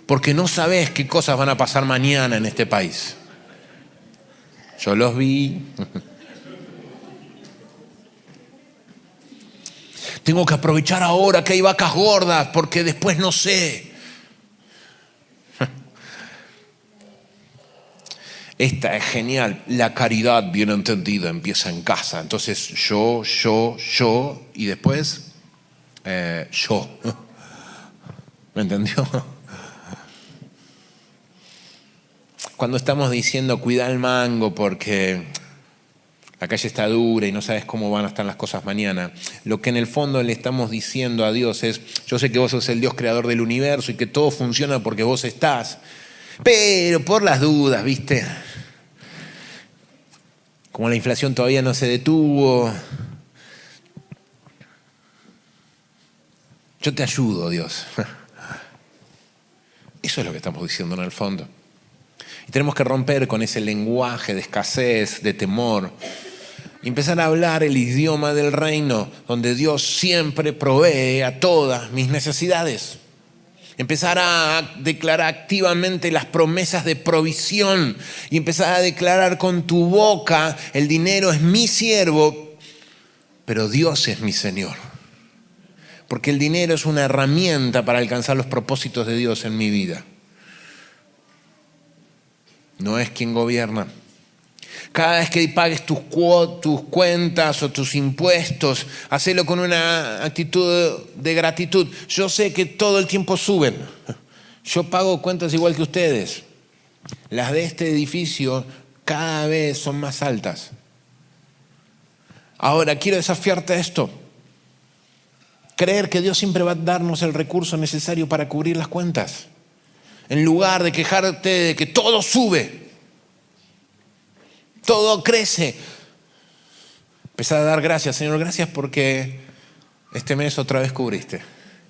porque no sabes qué cosas van a pasar mañana en este país. Yo los vi. Tengo que aprovechar ahora que hay vacas gordas, porque después no sé. Esta es genial. La caridad bien entendida empieza en casa. Entonces yo, y después yo. ¿Me entendió? Cuando estamos diciendo cuida el mango porque la calle está dura y no sabes cómo van a estar las cosas mañana, lo que en el fondo le estamos diciendo a Dios es: yo sé que vos sos el Dios creador del universo y que todo funciona porque vos estás, pero por las dudas, ¿viste? Como la inflación todavía no se detuvo, yo te ayudo, Dios. Eso es lo que estamos diciendo en el fondo. Y tenemos que romper con ese lenguaje de escasez, de temor, y empezar a hablar el idioma del reino, donde Dios siempre provee a todas mis necesidades. Empezar a declarar activamente las promesas de provisión y empezar a declarar con tu boca: el dinero es mi siervo, pero Dios es mi Señor. Porque el dinero es una herramienta para alcanzar los propósitos de Dios en mi vida. No es quien gobierna. Cada vez que pagues tus cuentas o tus impuestos, hacelo con una actitud de gratitud. Yo sé que todo el tiempo suben. Yo pago cuentas igual que ustedes. Las de este edificio cada vez son más altas. Ahora, quiero desafiarte a esto. Creer que Dios siempre va a darnos el recurso necesario para cubrir las cuentas. En lugar de quejarte de que todo sube, todo crece, empezar a dar gracias. Señor, gracias porque este mes otra vez cubriste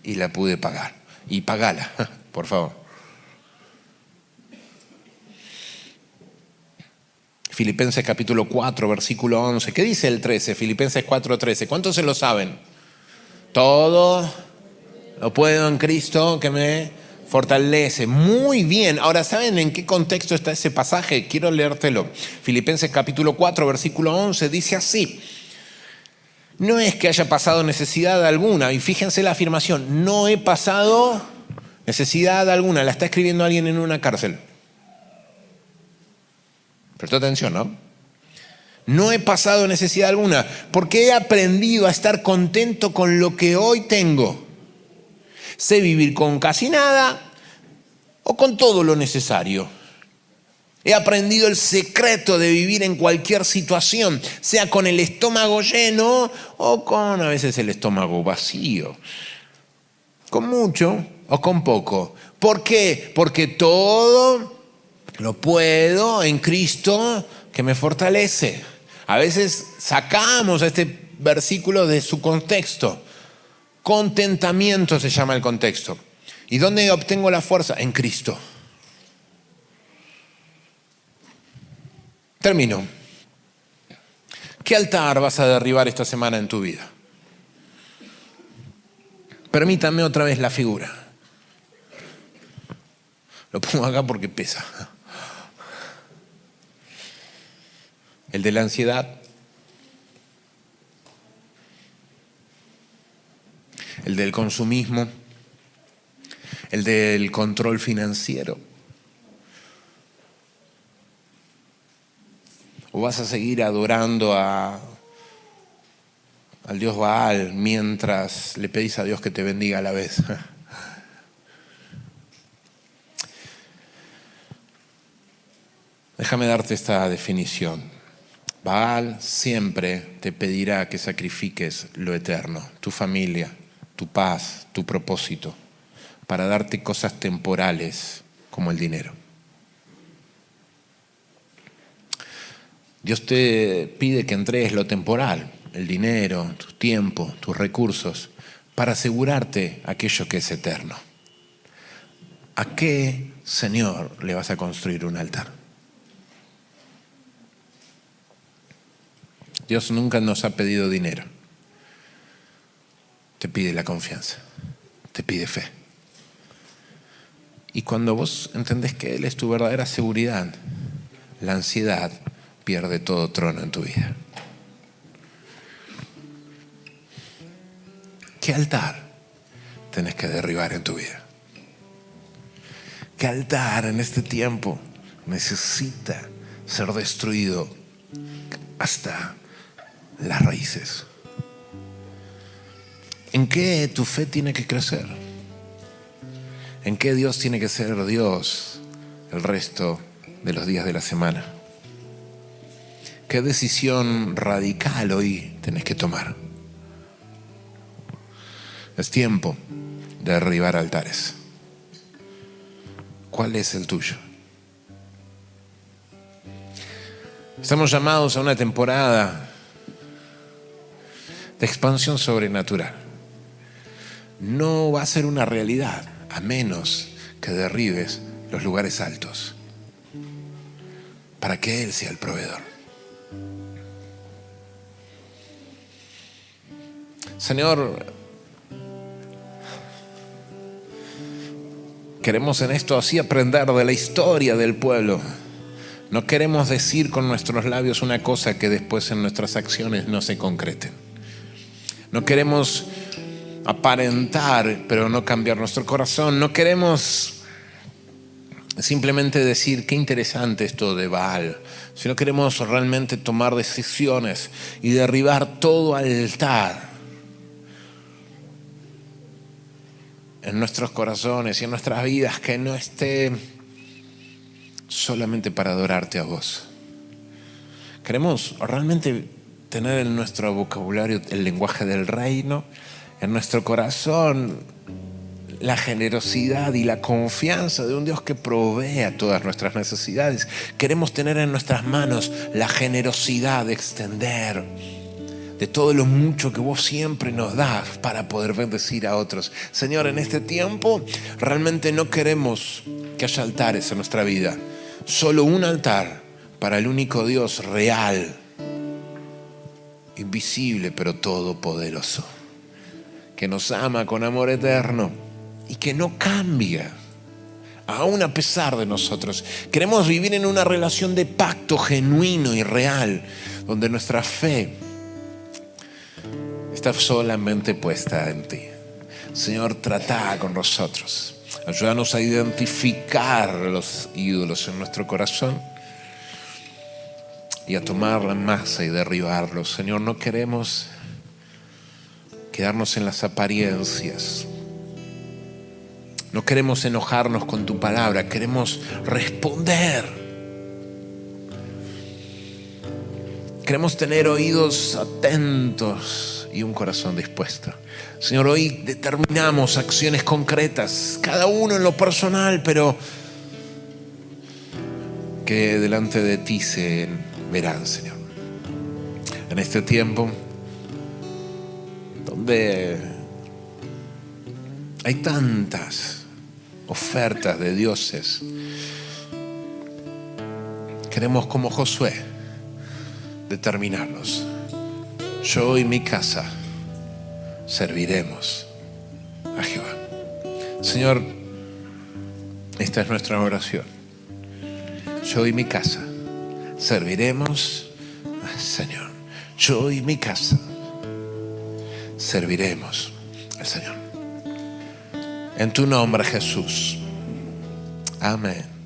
y la pude pagar. Y pagala, por favor. Filipenses capítulo 4, versículo 11. ¿Qué dice el 13? Filipenses 4, 13. ¿Cuántos se lo saben? Todo lo puedo en Cristo que me fortalece. Muy bien. Ahora, ¿saben en qué contexto está ese pasaje? Quiero leértelo. Filipenses capítulo 4, versículo 11, dice así: no es que haya pasado necesidad alguna, y fíjense la afirmación: no he pasado necesidad alguna. La está escribiendo alguien en una cárcel. Prestó atención, ¿no? No he pasado necesidad alguna, porque he aprendido a estar contento con lo que hoy tengo. Sé vivir con casi nada o con todo lo necesario. He aprendido el secreto de vivir en cualquier situación, sea con el estómago lleno o con a veces el estómago vacío. Con mucho o con poco. ¿Por qué? Porque todo lo puedo en Cristo que me fortalece. A veces sacamos este versículo de su contexto. Contentamiento se llama el contexto. ¿Y dónde obtengo la fuerza? En Cristo. Termino. ¿Qué altar vas a derribar esta semana en tu vida? Permítame otra vez la figura. Lo pongo acá porque pesa. El de la ansiedad, el del consumismo, ¿El del control financiero? ¿O vas a seguir adorando al Dios Baal mientras le pedís a Dios que te bendiga a la vez? Déjame darte esta definición. Baal siempre te pedirá que sacrifiques lo eterno, tu familia, tu paz, tu propósito, para darte cosas temporales como el dinero. Dios te pide que entregues lo temporal, el dinero, tu tiempo, tus recursos, para asegurarte aquello que es eterno. ¿A qué Señor le vas a construir un altar? Dios nunca nos ha pedido dinero. Te pide la confianza, te pide fe. Y cuando vos entendés que Él es tu verdadera seguridad, la ansiedad pierde todo trono en tu vida. ¿Qué altar tenés que derribar en tu vida? ¿Qué altar en este tiempo necesita ser destruido hasta las raíces? ¿En qué tu fe tiene que crecer? ¿En qué Dios tiene que ser Dios el resto de los días de la semana? ¿Qué decisión radical hoy tenés que tomar? Es tiempo de derribar altares. ¿Cuál es el tuyo? Estamos llamados a una temporada de expansión sobrenatural. No va a ser una realidad a menos que derribes los lugares altos para que Él sea el proveedor. Señor, queremos en esto así aprender de la historia del pueblo. No queremos decir con nuestros labios una cosa que después en nuestras acciones no se concreten. No queremos aparentar, pero no cambiar nuestro corazón. No queremos simplemente decir qué interesante esto de Baal, sino queremos realmente tomar decisiones y derribar todo altar en nuestros corazones y en nuestras vidas que no esté solamente para adorarte a vos. Queremos realmente tener en nuestro vocabulario el lenguaje del reino, en nuestro corazón la generosidad y la confianza de un Dios que provee a todas nuestras necesidades. Queremos tener en nuestras manos la generosidad de extender de todo lo mucho que vos siempre nos das para poder bendecir a otros. Señor, en este tiempo realmente no queremos que haya altares en nuestra vida. Solo un altar para el único Dios real, invisible pero todopoderoso, que nos ama con amor eterno y que no cambia, aún a pesar de nosotros. Queremos vivir en una relación de pacto genuino y real, donde nuestra fe está solamente puesta en ti. Señor, trata con nosotros. Ayúdanos a identificar los ídolos en nuestro corazón y a tomar la masa y derribarlos. Señor, no queremos quedarnos en las apariencias. No queremos enojarnos con tu palabra. Queremos responder. Queremos tener oídos atentos y un corazón dispuesto. Señor, hoy determinamos acciones concretas, cada uno en lo personal, pero que delante de ti se verán, Señor. En este tiempo donde hay tantas ofertas de dioses, queremos, como Josué, determinarnos. Yo y mi casa serviremos a Jehová. Señor, esta es nuestra oración. Yo y mi casa serviremos al Señor. Yo y mi casa serviremos al Señor. En tu nombre, Jesús. Amén.